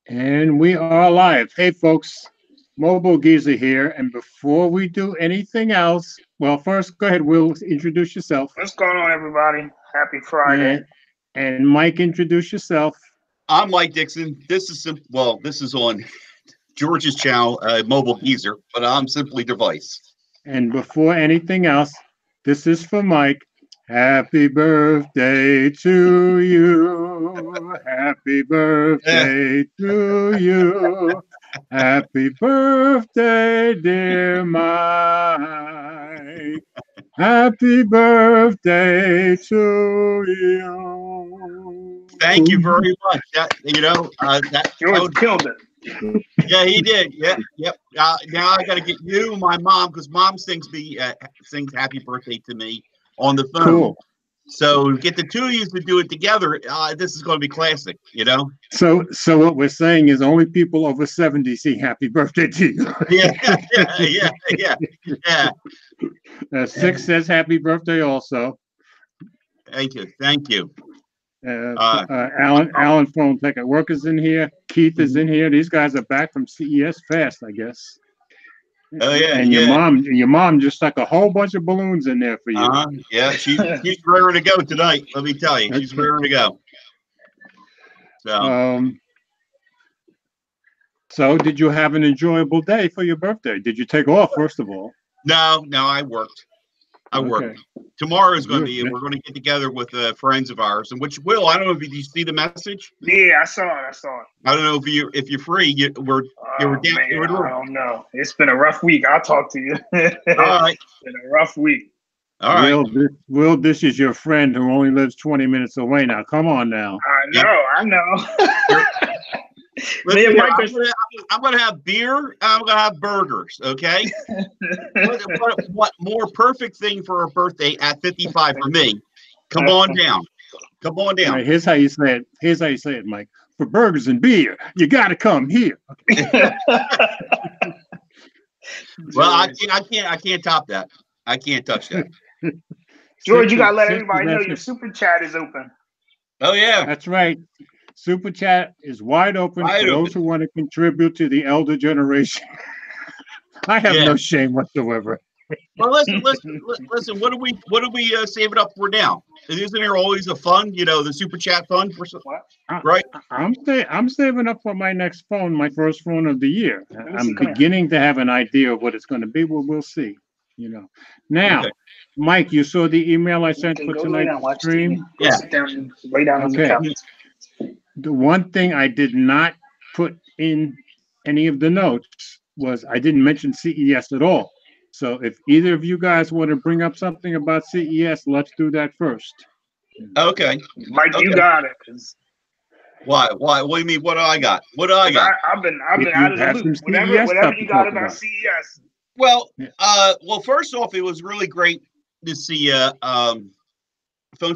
And we are live. Hey, folks, Mobile Geezer here. And before we do anything else, well, first, go ahead, Will, introduce yourself. What's going on, everybody? Happy Friday. And Mike, introduce yourself. I'm Mike Dixon. This is on George's channel, Mobile Geezer, but I'm simply Device. And before anything else, this is for Mike. Happy birthday to you. Happy birthday to you. Happy birthday, dear Mike. Happy birthday to you. Thank you very much. George killed it. Yeah, he did. Yeah, yep. Now I got to get you and my mom because mom sings happy birthday to me on the phone. Cool. So get the two of you to do it together. This is going to be classic, So what we're saying is only people over 70 sing happy birthday to you. Yeah. 6 says happy birthday also. Thank you. Alan Phone Tech at Work is in here. Keith is in here. These guys are back from CES fast, I guess. Oh yeah, and your mom just stuck a whole bunch of balloons in there for you. Yeah, she's raring to go tonight. Let me tell you, she's raring to go. So did you have an enjoyable day for your birthday? Did you take off first of all? No, I worked. Okay. Tomorrow is going to be. We're going to get together with friends of ours, and which Will. I don't know if you see the message. Yeah, I saw it. I don't know if you're free. You were down. Man, I don't know. It's been a rough week. I'll talk to you. All right. It's been a rough week. All right. Will, this is your friend who only lives 20 minutes away now. Come on now. I know. Listen, I'm going to have beer. I'm going to have burgers. Okay. what more perfect thing for a birthday at 55 for me? Come on down. Right, here's how you say it. Mike. For burgers and beer, you got to come here. Well, I can't top that. I can't touch that. George, you got to let everybody know your super chat is open. Oh yeah, that's right. Super chat is wide open for those who want to contribute to the elder generation. I have no shame whatsoever. Well, listen. What do we save it up for now? Isn't there always a fund? The super chat fund for right? I'm saving up for my next phone, my first phone of the year. I'm beginning to have an idea of what it's going to be. Well, we'll see. Now, okay. Mike, you saw the email I sent for tonight's stream. Yeah. Lay down on the couch. The one thing I did not put in any of the notes was I didn't mention CES at all. So if either of you guys want to bring up something about CES, let's do that first. Okay. Mike, you got it. Why? What do you mean? What do I got? I've been out of the loop. Whatever you got about CES. Well, first off, it was really great to see Phone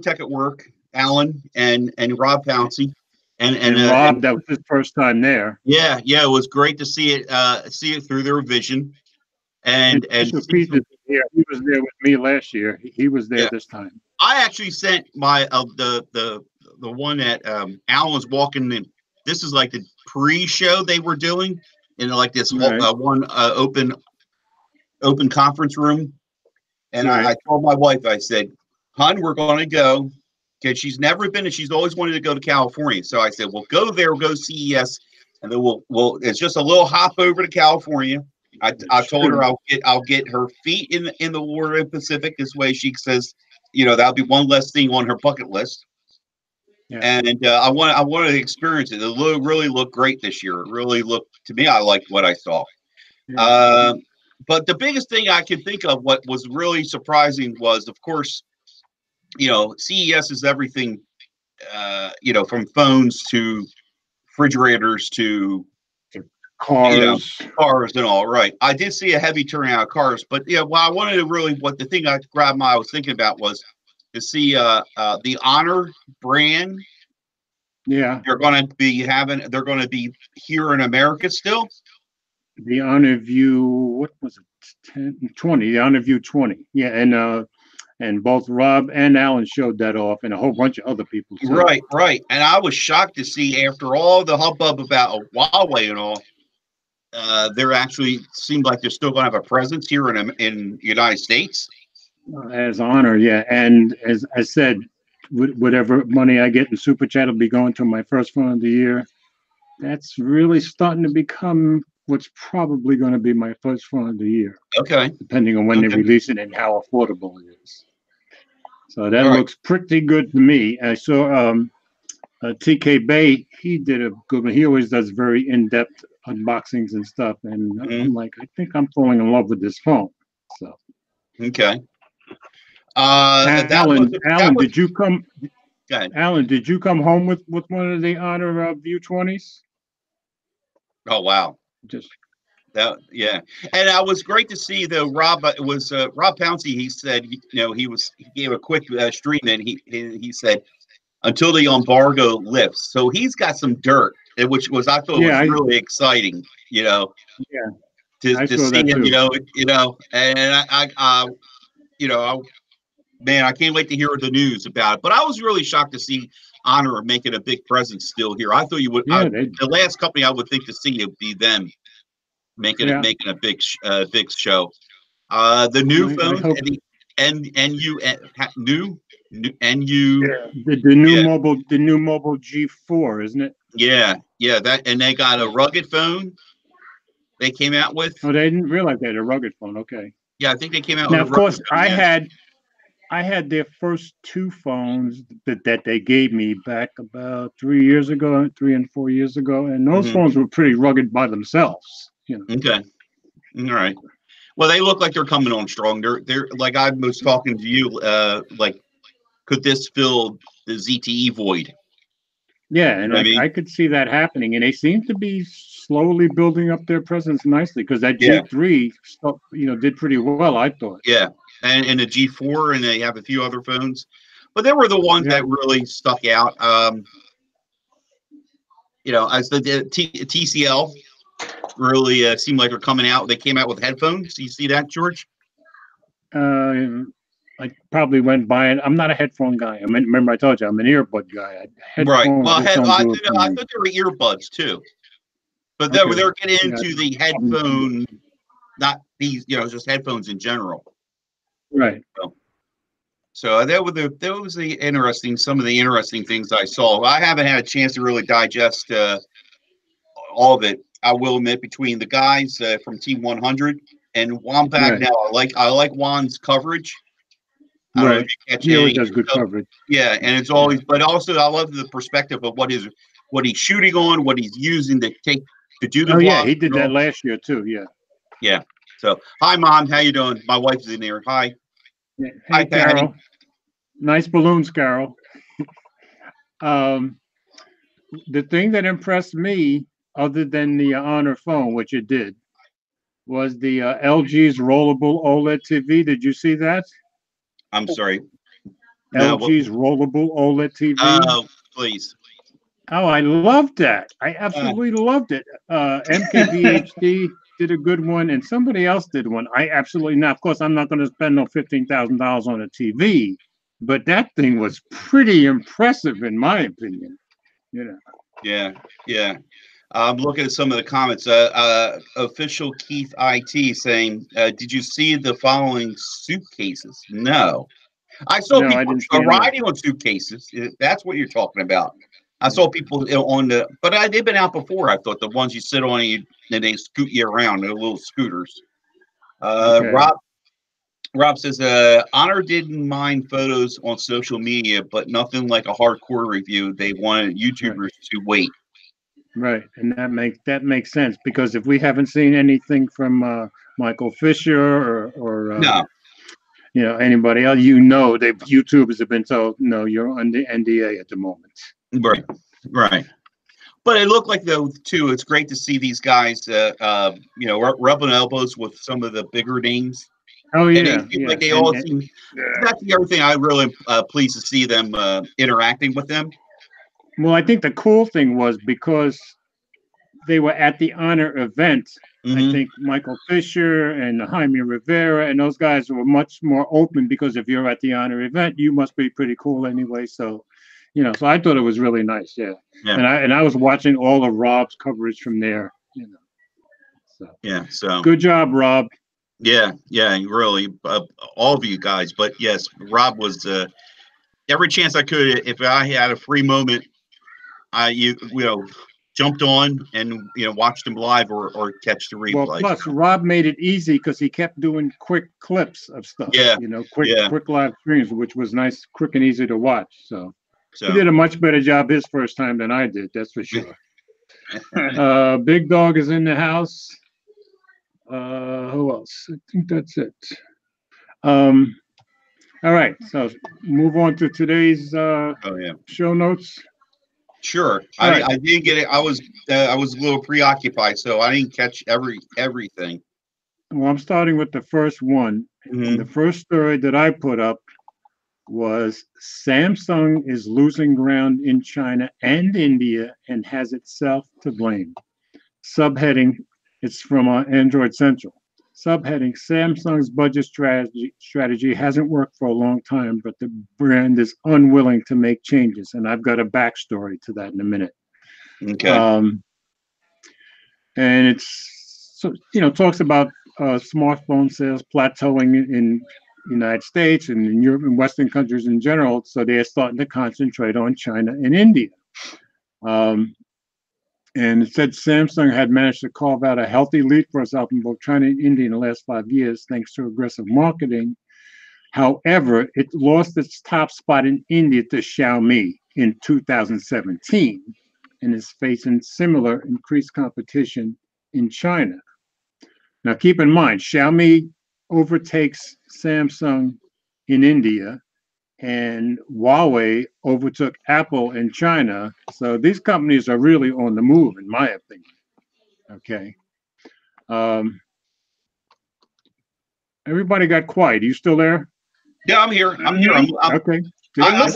Tech at Work, Alan and Rob Pouncey. And Rob, that was his first time there. Yeah, it was great to see it through their vision. And he was there with me last year. He was there this time. I actually sent my the one that Alan was walking in. This is like the pre-show they were doing in like this one open conference room. And I told my wife, I said, "Hon, we're going to go." Because she's never been and she's always wanted to go to California. So I said, we'll go there, we'll go CES, and then we'll it's just a little hop over to California. I told her I'll get her feet in the water in Pacific. This way she says, that'll be one less thing on her bucket list. Yeah. And I wanted to experience it. It really looked great this year. It really looked, to me, I liked what I saw. Yeah. But the biggest thing I can think of, what was really surprising was, of course, CES is everything, from phones to refrigerators to cars, cars and all. Right. I did see a heavy turnout of cars, but I wanted to really, the thing I grabbed I was thinking about was to see the Honor brand. Yeah. They're going to be here in America still. The Honor View, what was it? 20, the Honor View 20. Yeah. And And both Rob and Alan showed that off, and a whole bunch of other people. Too. Right, right. And I was shocked to see, after all the hubbub about Huawei and all, there actually seemed like they're still going to have a presence here in the United States. As Honor, yeah. And as I said, whatever money I get in Super Chat will be going to my first phone of the year. That's really starting to become what's probably going to be my first phone of the year. Okay. Depending on when they release it and how affordable it is. So that looks pretty good to me. I saw TK Bay, he did a good one. He always does very in-depth unboxings and stuff. And I'm like, I think I'm falling in love with this phone. So okay. Alan, did you come? Alan, did you come home with one of the Honor View 20s? Oh wow! Just that, yeah. And it was great to see though. Rob Pouncey. He said, he gave a quick stream, and he said until the embargo lifts. So he's got some dirt, which was I thought was really exciting. To see him. And man, I can't wait to hear the news about it. But I was really shocked to see Honor making a big presence still here. I thought you would. The last company I would think to see would be them making a big show. The new phone the new mobile G4, isn't it? Yeah, that, and they got a rugged phone they came out with. Oh, they didn't realize they had a rugged phone. Okay. Yeah, I think they came out. Now, of course, I had their first two phones that they gave me back about 3 and 4 years ago, and those phones were pretty rugged by themselves. Okay, all right. Well, they look like they're coming on strong. They're like I was talking to you. Like, could this fill the ZTE void? Yeah, and I could see that happening, and they seem to be slowly building up their presence nicely because that G3 stuff, did pretty well, I thought. Yeah. And the G4, and they have a few other phones, but they were the ones that really stuck out. As the TCL really seemed like they're coming out. They came out with headphones. You see that, George? I probably went by it. I'm not a headphone guy. Remember I told you I'm an earbud guy. Right. Well, I thought they were earbuds too, but they're getting into the headphone, not these. Just headphones in general. Right. So that was some of the interesting things I saw. I haven't had a chance to really digest all of it. I will admit, between the guys from Team 100 and Juan Bagnell, I like Juan's coverage. Right. He always does good coverage. Yeah, and it's always, but also I love the perspective of what he's shooting on, what he's using to do the. Oh yeah, he did that last year too. Yeah. Yeah. So, hi, Mom. How you doing? My wife's in there. Hi. Hey, hi, Carol. Nice balloons, Carol. The thing that impressed me, other than the Honor phone, which it did, was the LG's rollable OLED TV. Did you see that? I'm sorry. LG's rollable OLED TV. Oh, please. Oh, I loved that. I absolutely loved it. MKBHD did a good one, and somebody else did one. I absolutely not. Of course, I'm not going to spend no $15,000 on a TV, but that thing was pretty impressive, in my opinion. Yeah. I'm looking at some of the comments. Official Keith IT saying, "Did you see the following suitcases?" No, I saw people riding on suitcases. That's what you're talking about. I saw people on but they've been out before. I thought the ones you sit on and they scoot you around. They're little scooters. Okay. Rob says, Honor didn't mind photos on social media, but nothing like a hardcore review. They wanted YouTubers to wait. Right, and that makes sense, because if we haven't seen anything from Michael Fisher or anybody else, YouTubers have been told, no, you're under NDA at the moment. Right. But it looked like, though, too, it's great to see these guys, rubbing elbows with some of the bigger names. Oh yeah, like they all seem. That's the other thing I really pleased to see them interacting with them. Well, I think the cool thing was, because they were at the honor event. I think Michael Fisher and Jaime Rivera and those guys were much more open because if you're at the honor event, you must be pretty cool anyway. So, you know, so I thought it was really nice. Yeah. And I was watching all of Rob's coverage from there. You know. So So good job, Rob. Yeah, really, all of you guys. But yes, Rob was every chance I could. If I had a free moment, you know, jumped on and watched him live or catch the replay. Well, plus Rob made it easy because he kept doing quick clips of stuff. Yeah, quick live streams, which was nice, quick and easy to watch. So he did a much better job his first time than I did. That's for sure. Big Dog is in the house. Who else? I think that's it. All right, so move on to today's show notes. Sure. I didn't get it. I was a little preoccupied, so I didn't catch everything. Well, I'm starting with the first one. And the first story that I put up was Samsung is losing ground in China and India and has itself to blame. Subheading, it's from Android Central. Subheading, Samsung's budget strategy hasn't worked for a long time, but the brand is unwilling to make changes. And I've got a backstory to that in a minute. Okay. And it's, talks about smartphone sales plateauing in the United States and in Europe and Western countries in general. So they're starting to concentrate on China and India. And it said Samsung had managed to carve out a healthy lead for itself in both China and India in the last 5 years, thanks to aggressive marketing. However, it lost its top spot in India to Xiaomi in 2017 and is facing similar increased competition in China. Now, keep in mind, Xiaomi overtakes Samsung in India, and Huawei overtook Apple in China. So these companies are really on the move, in my opinion. Okay. Everybody got quiet. Are you still there? Yeah, I'm here. Okay. I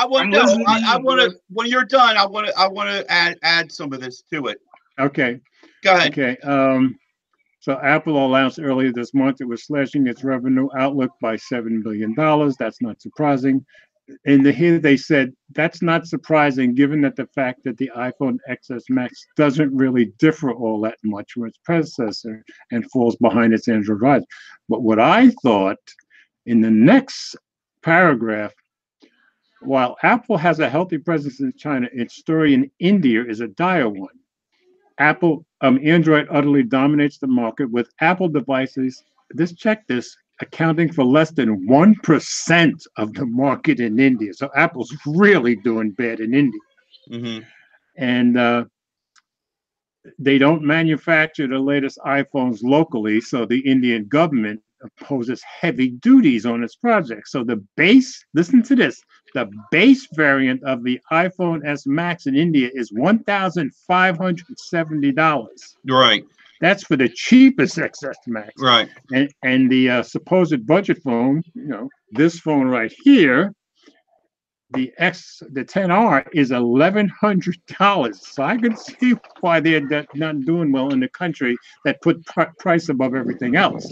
want to. When you're done, I want to add some of this to it. Okay. Go ahead. Okay. So Apple announced earlier this month it was slashing its revenue outlook by $7 billion. That's not surprising. And here they said that's not surprising given that the fact that the iPhone XS Max doesn't really differ all that much from its predecessor and falls behind its Android rise. But what I thought in the next paragraph, while Apple has a healthy presence in China, its story in India is a dire one. Android utterly dominates the market with Apple devices, accounting for less than 1% of the market in India. So Apple's really doing bad in India. Mm-hmm. And they don't manufacture the latest iPhones locally, so the Indian government imposes heavy duties on its projects. So the base variant of the iPhone S Max in India is $1,570. Right. That's for the cheapest XS Max. Right. And the supposed budget phone, this phone right here, the 10R is $1,100. So I can see why they're not doing well in the country that put price above everything else.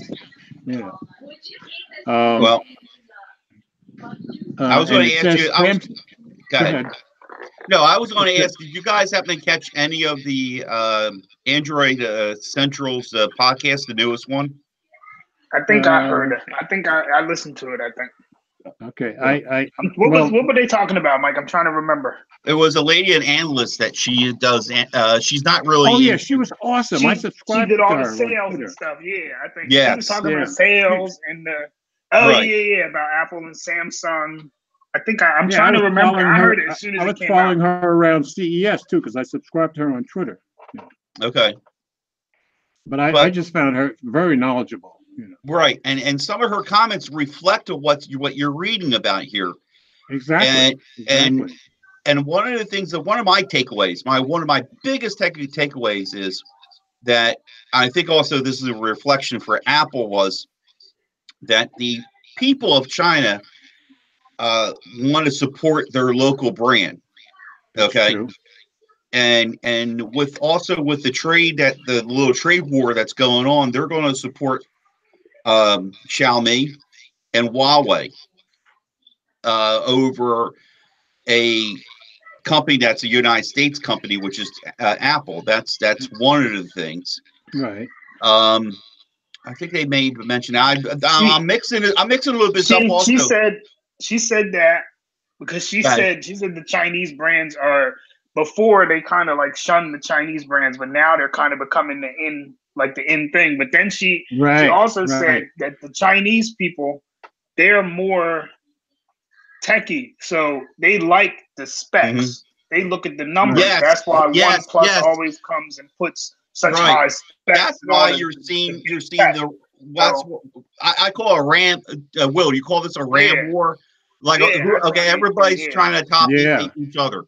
Well, I was going to ask you. Go ahead. No, I was going to ask, did you guys happen to catch any of the Android Central's podcast, the newest one? I think I heard it. I think I listened to it, I think. Okay. What were they talking about, Mike? I'm trying to remember. It was a lady, an analyst that she does. She's not really. Oh yeah, she was awesome. I subscribed. She did all the sales and stuff. Yeah, I think she was talking about sales and the. Oh right. About Apple and Samsung. I think I'm trying to remember. I heard it as soon as it came out. I was following her around CES too because I subscribed to her on Twitter. Okay. But I just found her very knowledgeable. Right, and some of her comments reflect what you're reading about here. Exactly. And one of the things that one of my takeaways, one of my biggest takeaways is that I think also this is a reflection for Apple was that the people of China want to support their local brand. Okay. and with also with the trade that the little trade war that's going on, they're going to support Xiaomi and Huawei over a company that's a United States company, which is Apple. That's one of the things. Right. I think they may mention. I'm mixing it. I'm mixing a little bit up. Also, she said that because she said the Chinese brands are, before they kind of like shunned the Chinese brands, but now they're kind of becoming the in thing. But then she also said that the Chinese people, they're more techie, so they like the specs. Mm-hmm. They look at the numbers. Yes. That's why OnePlus always comes and puts such high specs. That's why you're seeing the. I call a RAM. Will, you call this a RAM war? Like everybody's trying to top each other.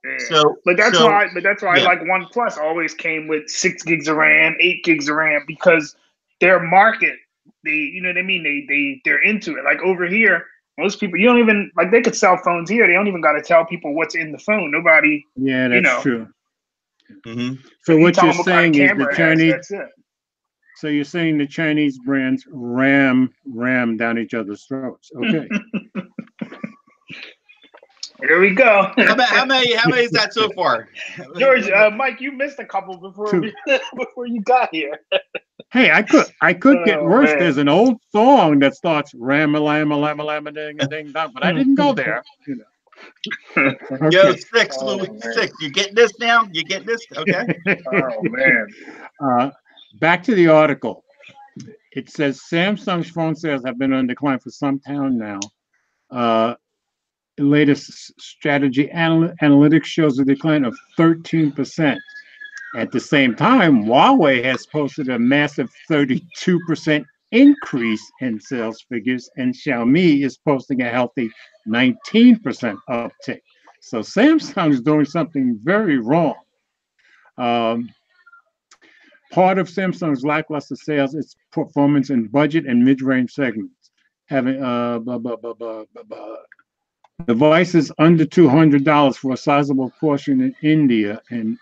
Yeah. So, but that's why like OnePlus always came with 6 gigs of RAM, 8 gigs of RAM, because their market, you know what I mean? They're into it. Like over here, most people, you don't even, like, they could sell phones here. They don't even got to tell people what's in the phone. Nobody. Yeah, that's true. Mm-hmm. So what you're saying is the Chinese. So you're saying the Chinese brands ram down each other's throats. Okay. Here we go. How many is that so far? George, Mike, you missed a couple before you got here. Hey, I could get worse. Man. There's an old song that starts ram a lam a lam a lam a ding a ding dong, but I didn't go there. You know. Okay. Yo, six. You get this now? You get this? Okay. Oh man. Back to the article. It says Samsung's phone sales have been on decline for some time now. Latest strategy analytics shows a decline of 13%. At the same time, Huawei has posted a massive 32% increase in sales figures, and Xiaomi is posting a healthy 19% uptick. So Samsung is doing something very wrong. Part of Samsung's lackluster sales is performance in budget and mid-range segments, having devices under $200 for a sizable portion in India, and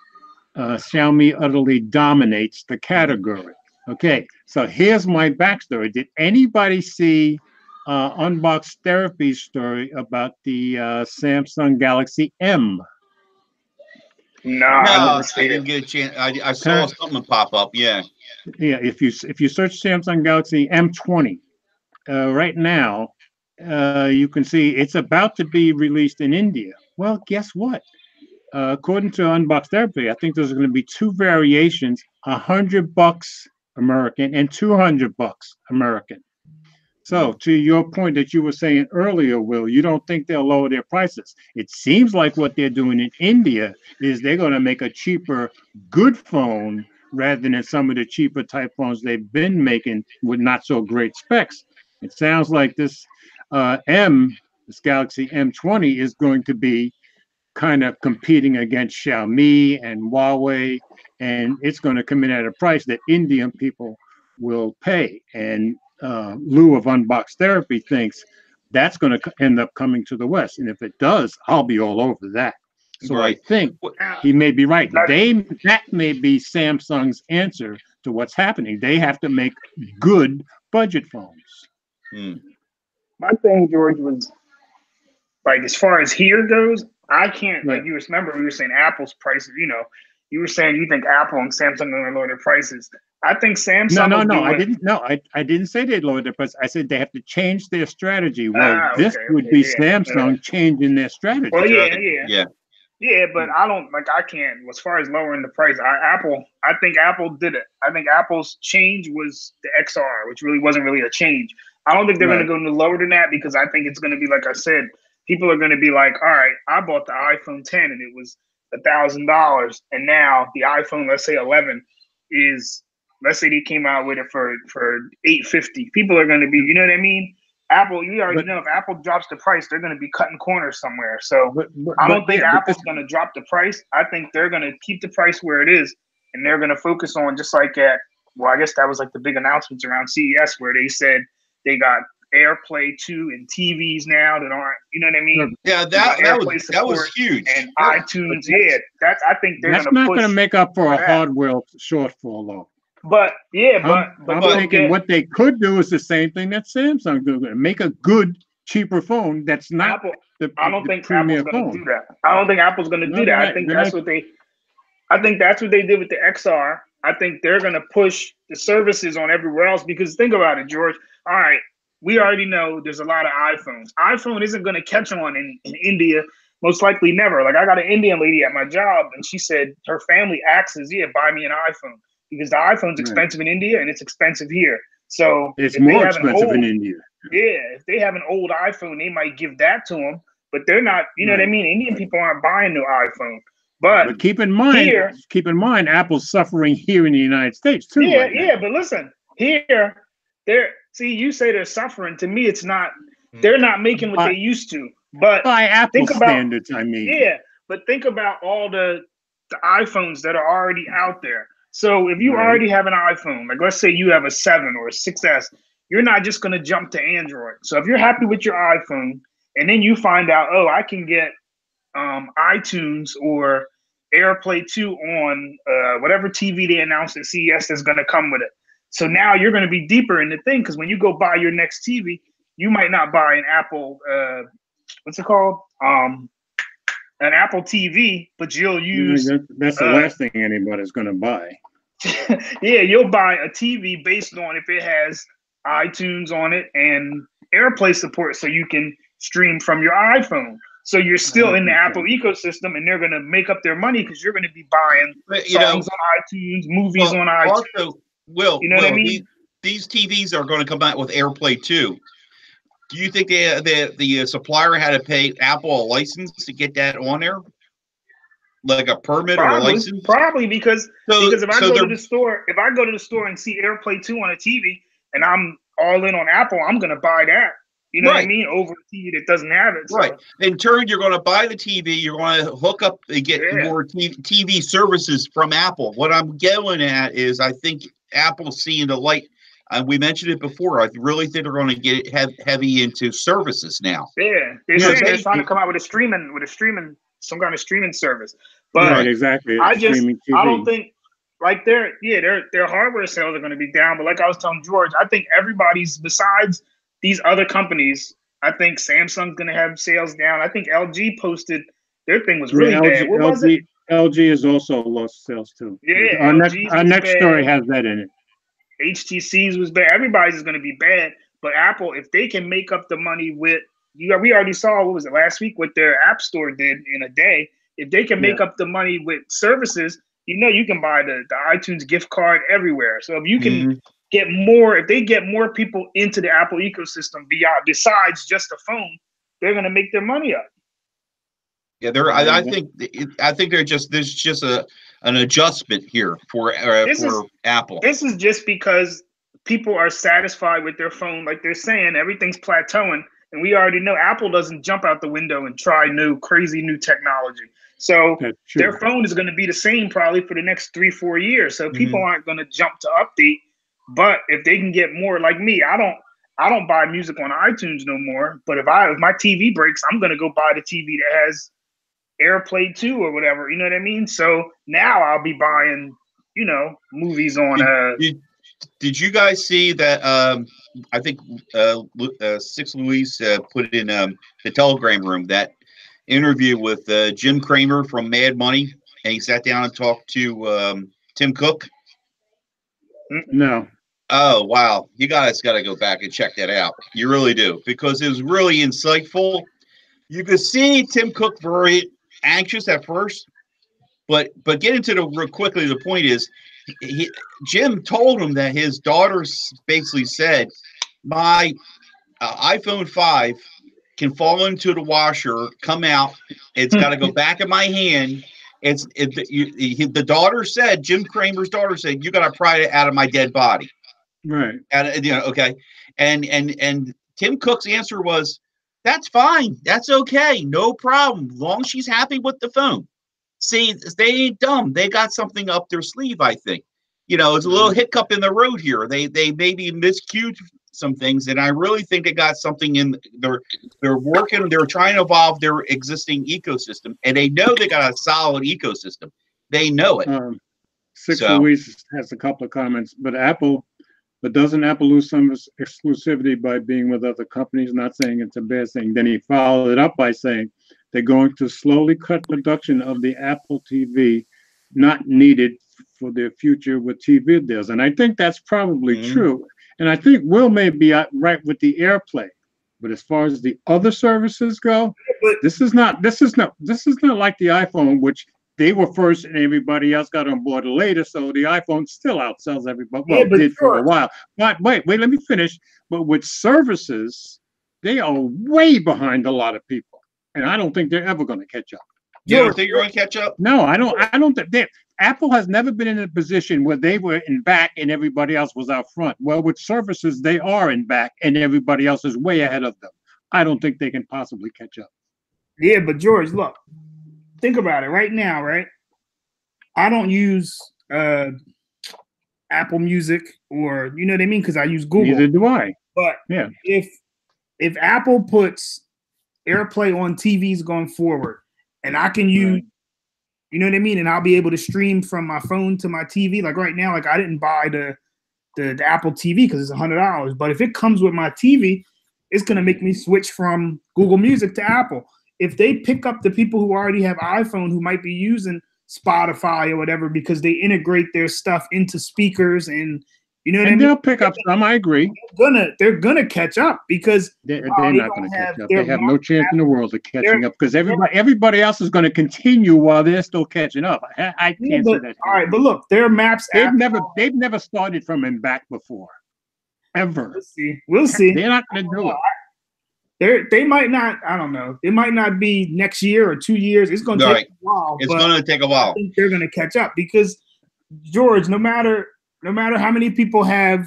Xiaomi utterly dominates the category. Okay, so here's my backstory. Did anybody see Unbox Therapy's story about the Samsung Galaxy M? No, I didn't get a chance. I saw something pop up. Yeah. Yeah, if you search Samsung Galaxy M20 right now, you can see it's about to be released in India. Well, guess what? According to Unbox Therapy, I think there's going to be 2 variations: $100 American and $200 American. So, to your point that you were saying earlier, Will, you don't think they'll lower their prices. It seems like what they're doing in India is they're going to make a cheaper, good phone rather than some of the cheaper type phones they've been making with not so great specs. It sounds like this this Galaxy M20 is going to be kind of competing against Xiaomi and Huawei, and it's going to come in at a price that Indian people will pay. And Lou of Unbox Therapy thinks that's going to end up coming to the West, and if it does, I'll be all over that. So right. I think he may be right. That may be Samsung's answer to what's happening. They have to make good budget phones. My thing, George, was like, as far as here goes, I can't, like, you remember we were saying Apple's prices, you were saying you think Apple and Samsung are going to lower their prices. I think Samsung. No, I didn't. No, I didn't say they'd lower their price. I said they have to change their strategy. Well, this would be Samsung changing their strategy. Well, yeah, but I don't, like, I can't, as far as lowering the price, I think Apple did it. I think Apple's change was the XR, which really wasn't really a change. I don't think they're going to go no lower than that, because I think it's going to be, like I said, people are going to be like, all right, I bought the iPhone 10 and it was $1,000. And now the iPhone, let's say 11 is, let's say they came out with it for $850. People are going to be, you know what I mean? Apple, you already know if Apple drops the price, they're going to be cutting corners somewhere. So I don't think Apple's going to drop the price. I think they're going to keep the price where it is, and they're going to focus on, just like I guess that was like the big announcements around CES, where they said they got AirPlay 2 in TVs now that aren't, you know what I mean? Yeah, that was huge. And iTunes, I think they're that's not going to make up for a hardware shortfall, though. But I'm thinking what they could do is the same thing that Samsung do, make a good, cheaper phone that's not Apple. the I don't think premier Apple's going phone. to do that. I don't think Apple's going to do that. I think that's what they. I think that's what they did with the XR. I think they're going to push the services on everywhere else because think about it, George. All right, we already know there's a lot of iPhones. iPhone isn't going to catch on in India, most likely never. Like I got an Indian lady at my job, and she said her family asks, "Yeah, buy me an iPhone." Because the iPhone's expensive in India and it's expensive here. So it's more expensive in India. Yeah, if they have an old iPhone, they might give that to them, but they're not. You know what I mean? Indian people aren't buying new iPhone. But keep in mind, Apple's suffering here in the United States too. Yeah. But listen, here, you say they're suffering. To me, it's not. They're not making what they used to. But by Apple standards, I mean. Yeah, but think about all the iPhones that are already out there. So if you already have an iPhone, like let's say you have a 7 or a 6S, you're not just going to jump to Android. So if you're happy with your iPhone and then you find out, oh, I can get iTunes or AirPlay 2 on whatever TV they announced at CES that's going to come with it. So now you're going to be deeper in the thing because when you go buy your next TV, you might not buy an Apple, what's it called? An Apple TV, but you'll use... That's the last thing anybody's going to buy. Yeah, you'll buy a TV based on if it has iTunes on it and AirPlay support so you can stream from your iPhone. So you're still in the Apple ecosystem and they're going to make up their money because you're going to be buying songs on iTunes, movies on iTunes. Also, Will, you know what I mean? These TVs are going to come out with AirPlay 2. Do you think the supplier had to pay Apple a license to get that on there, like a permit or a license? Probably because if I go to the store, and see AirPlay 2 on a TV, and I'm all in on Apple, I'm going to buy that. You know what I mean? Over a TV that doesn't have it. So. Right. In turn, you're going to buy the TV. You're going to hook up and get more TV services from Apple. What I'm going at is I think Apple's seeing the light. We mentioned it before. I really think they're going to get heavy into services now. Yeah, they're trying to come out with some kind of streaming service. But right, exactly. I don't think like their hardware sales are going to be down. But like I was telling George, I think everybody's besides these other companies. I think Samsung's going to have sales down. I think LG posted their thing was really bad. What was it? LG has also lost sales too. Yeah, our next story has that in it. HTC's was bad. Everybody's is going to be bad. But Apple, if they can make up the money with, we already saw, what was it, last week, what their App Store did in a day. If they can make up the money with services, you can buy the iTunes gift card everywhere. So if you can if they get more people into the Apple ecosystem besides just a phone, they're going to make their money up. Yeah, I think there's just an adjustment here for Apple. This is just because people are satisfied with their phone, like they're saying everything's plateauing, and we already know Apple doesn't jump out the window and try crazy new technology. So their phone is going to be the same probably for the next 3-4 years. So people aren't going to jump to update. But if they can get more, like me, I don't buy music on iTunes no more. But if my TV breaks, I'm going to go buy the TV that has AirPlay 2 or whatever, you know what I mean? So now I'll be buying, movies on. Did you guys see that? I think Six Louise put it in the Telegram room, that interview with Jim Cramer from Mad Money, and he sat down and talked to Tim Cook. No. Oh, wow. You guys got to go back and check that out. You really do, because it was really insightful. You could see Tim Cook very anxious at first, but get into real quickly. The point is, Jim told him that his daughter basically said, my iPhone 5 can fall into the washer, come out, it's got to go back in my hand. The daughter said, Jim Cramer's daughter said, you got to pry it out of my dead body. Right. And okay. And Tim Cook's answer was, that's fine. That's okay. No problem. As long as she's happy with the phone. See, they ain't dumb. They got something up their sleeve, I think. It's a little hiccup in the road here. They maybe miscued some things, and I really think they got something in. They're working. They're trying to evolve their existing ecosystem, and they know they got a solid ecosystem. They know it. Six Louise has a couple of comments, but doesn't Apple lose some exclusivity by being with other companies? Not saying it's a bad thing. Then he followed it up by saying they're going to slowly cut production of the Apple TV, not needed for their future with TV deals. And I think that's probably true. And I think Will may be right with the AirPlay. But as far as the other services go, this is not like the iPhone, which they were first and everybody else got on board later. So the iPhone still outsells everybody. Well, did for a while. But wait, let me finish. But with services, they are way behind a lot of people. And I don't think they're ever going to catch up. You don't think you're going to catch up? No, I don't think Apple has never been in a position where they were in back and everybody else was out front. Well, with services, they are in back and everybody else is way ahead of them. I don't think they can possibly catch up. Yeah, but George, look, think about it right now, right? I don't use Apple Music or, you know what I mean? Because I use Google. Neither do I. But yeah, if Apple puts AirPlay on TVs going forward, and I can use, you know what I mean, and I'll be able to stream from my phone to my TV. Like right now, like I didn't buy the Apple TV because it's $100. But if it comes with my TV, it's gonna make me switch from Google Music to Apple. If they pick up the people who already have iPhone who might be using Spotify or whatever because they integrate their stuff into speakers and you know what I mean? They'll pick up some. I agree. They're gonna catch up because they're not going to catch up. They have no chance in the world of catching up because everybody else is going to continue while they're still catching up. I can't say that. All right, but look, their maps. They've never started from and back before, ever. We'll see. They're not going to do it. They might not. I don't know. It might not be next year or 2 years. It's going to take a while. It's going to take a while. I think they're going to catch up because George, no matter how many people have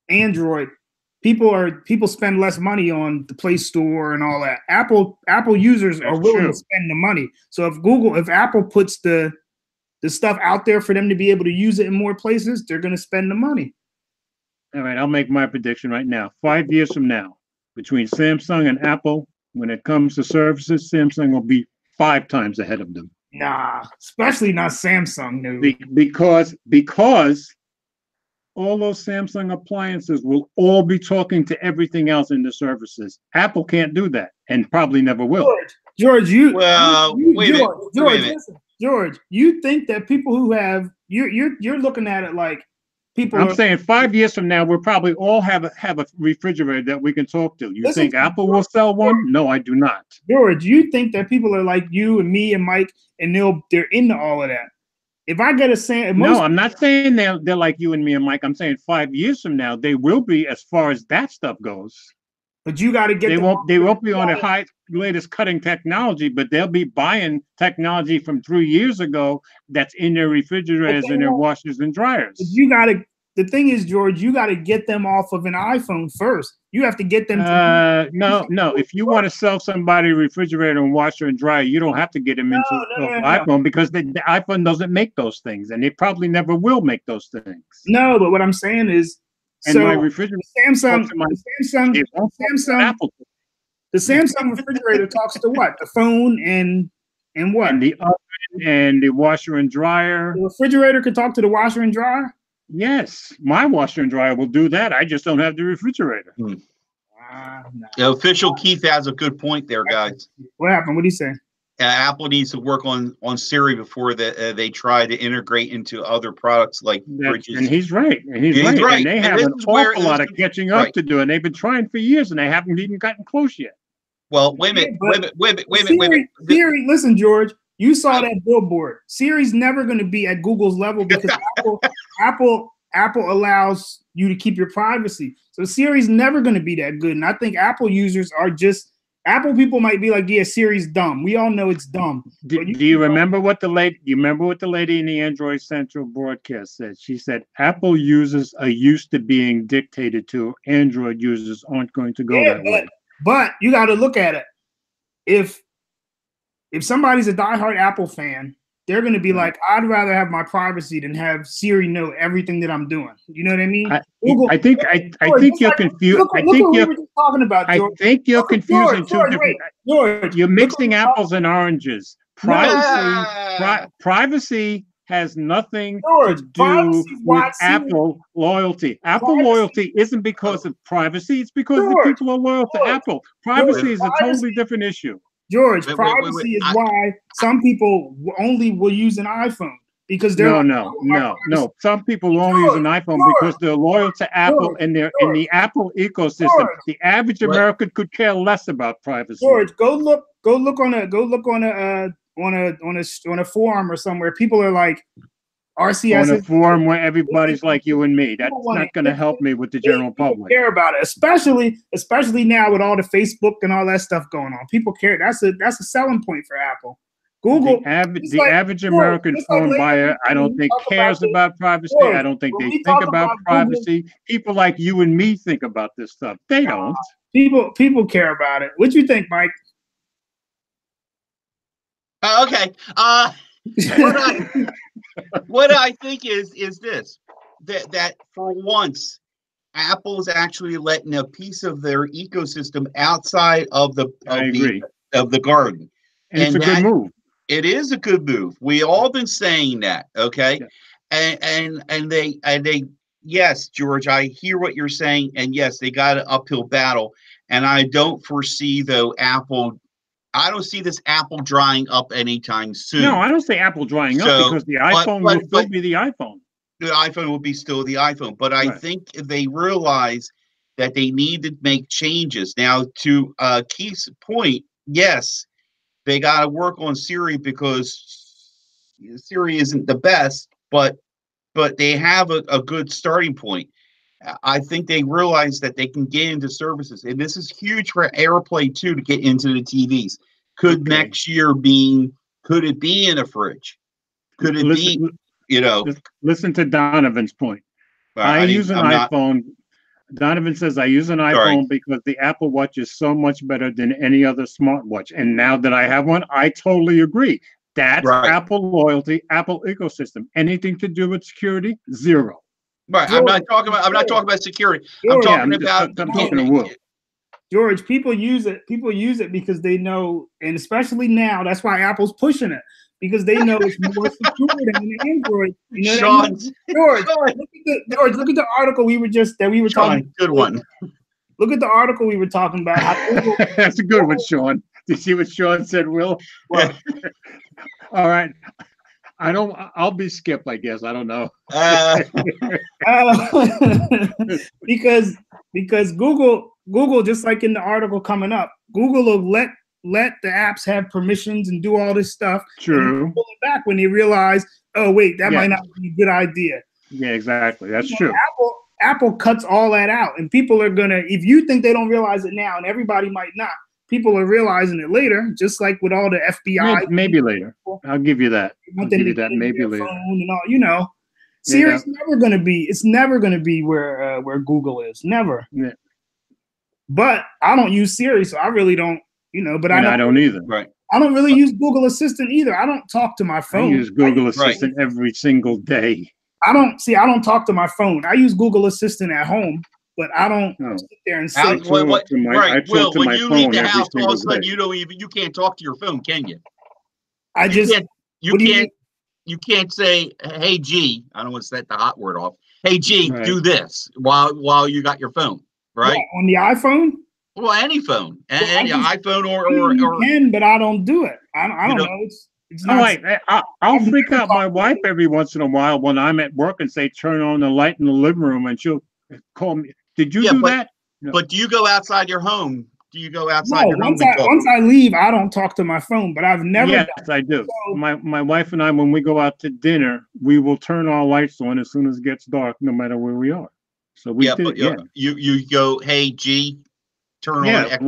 Android, people spend less money on the Play Store and all that. Apple users are willing to spend the money. So if Apple puts the stuff out there for them to be able to use it in more places, they're going to spend the money. All right, I'll make my prediction right now. 5 years from now, between Samsung and Apple, when it comes to services, Samsung will be 5 times ahead of them. Nah, especially not Samsung, dude. Because all those Samsung appliances will all be talking to everything else in the services. Apple can't do that, and probably never will. George, wait a minute. George, you think that people who have you're looking at it like people. I'm saying 5 years from now, we'll probably all have a refrigerator that we can talk to. You think Apple will sell one? No, I do not. George, you think that people are like you and me and Mike, and they're into all of that. If I get no, I'm not saying they're like you and me and Mike. I'm saying 5 years from now, they will be as far as that stuff goes. But you got to get. They won't be on the latest cutting technology, but they'll be buying technology from 3 years ago that's in their refrigerators and their washers and dryers. You got to. The thing is, George, you got to get them off of an iPhone firirst. You have to get them. No. If you want to sell somebody a refrigerator and washer and dryer, you don't have to get them into iPhone because the iPhone doesn't make those things, and they probably never will make those things. No, but what I'm saying is, my refrigerator, the Samsung refrigerator talks to what? The phone and what? And the oven and the washer and dryer. The refrigerator could talk to the washer and dryer? Yes, my washer and dryer will do that. I just don't have the refrigerator. No. The official Keith has a good point there, guys. What happened? What did he say? Apple needs to work on Siri before they try to integrate into other products like fridges. And he's right. And he's right. And they have an awful lot of catching up to do, and they've been trying for years, and they haven't even gotten close yet. Well, wait a minute. Siri, listen, George. You saw that billboard. Siri's never going to be at Google's level because Apple allows you to keep your privacy. So Siri's never going to be that good. And I think Apple users are just Apple people might be like, yeah, Siri's dumb. We all know it's dumb. Do you remember what the lady? You remember what the lady in the Android Central broadcast said? She said Apple users are used to being dictated to. Android users aren't going to go that way. But you got to look at it. If somebody's a diehard Apple fan they're going to be like, I'd rather have my privacy than have Siri know everything that I'm doing. You know what I mean? I think you're confused. I think you're confusing two different. George, you're mixing apples and oranges. Privacy has nothing to do with Apple loyalty. Apple loyalty isn't because of privacy; it's because the people are loyal to Apple. Privacy is a totally different issue. George, privacy is why some people only will use an iPhone because they're no. Some people only use an iPhone because they're loyal to Apple and they're in the Apple ecosystem. The average American could care less about privacy. George, go look on a forum or somewhere. People are like, RCS on a forum where everybody's like you and me. That's not going to help me with the general public. Care about it, especially now with all the Facebook and all that stuff going on. People care. That's a selling point for Apple. Google. The average American phone buyer, I don't think cares about privacy. I don't think they think about privacy. People like you and me think about this stuff. They don't. People care about it. What do you think, Mike? Okay. What I think is this, that for once, Apple's actually letting a piece of their ecosystem outside of the garden. And it's a good move. It is a good move. We all been saying that, okay? Yeah. And they yes, George, I hear what you're saying, and yes, they got an uphill battle. And I don't foresee though I don't see this Apple drying up anytime soon. No, I don't say Apple drying up because the iPhone will still be the iPhone. The iPhone will be still the iPhone. But I think they realize that they need to make changes. Now, to Keith's point, yes, they got to work on Siri because Siri isn't the best, but they have a good starting point. I think they realize that they can get into services, and this is huge for AirPlay too to get into the TVs. Could next year could it be in a fridge? Could it be, Listen to Donovan's point. I use an iPhone. Donovan says I use an iPhone because the Apple Watch is so much better than any other smartwatch. And now that I have one, I totally agree. That's Apple loyalty, Apple ecosystem. Anything to do with security? Zero. Right. I'm not talking about security. I'm talking to Will. George, people use it because they know, and especially now, that's why Apple's pushing it, because they know it's more secure than an Android. You know what I mean? George, look at the article we were talking. Good one. Look at the article we were talking about. That's a good one, Sean. Did you see what Sean said, Will? Well, all right. I'll be Skip, I guess. I don't know. Because Google, just like in the article coming up, Google will let the apps have permissions and do all this stuff. True. And pull it back when they realize, oh wait, that might not be a good idea. Yeah, exactly. That's true. Apple cuts all that out, and people are gonna. If you think they don't realize it now, and everybody might not, people are realizing it later. Just like with all the FBI. Maybe later. I'll give you that. Maybe later. And all, Siri's never gonna be. It's never gonna be where Google is. Never. Yeah. But I don't use Siri, so I really don't. But I don't either. Right. I don't really use Google Assistant either. I don't talk to my phone. I use Google Assistant every single day. I don't talk to my phone. I use Google Assistant at home, but I don't sit there and say. Will, when you leave the house, all of a sudden you can't talk to your phone, can you? You can't say, "Hey G," I don't want to set the hot word off. Hey G, do this while you got your phone, right? On the iPhone. Well, any phone, any iPhone or you can, but I don't do it. I don't know. It's not. I'll freak out my wife every once in a while when I'm at work and say, "Turn on the light in the living room," and she'll call me. Did you do that? No. But do you go outside your home? Do you go outside your home? Once I leave, I don't talk to my phone. But I've never. Yes, I do. So, my wife and I, when we go out to dinner, we will turn our lights on as soon as it gets dark, no matter where we are. So we you go, "Hey G." Turn on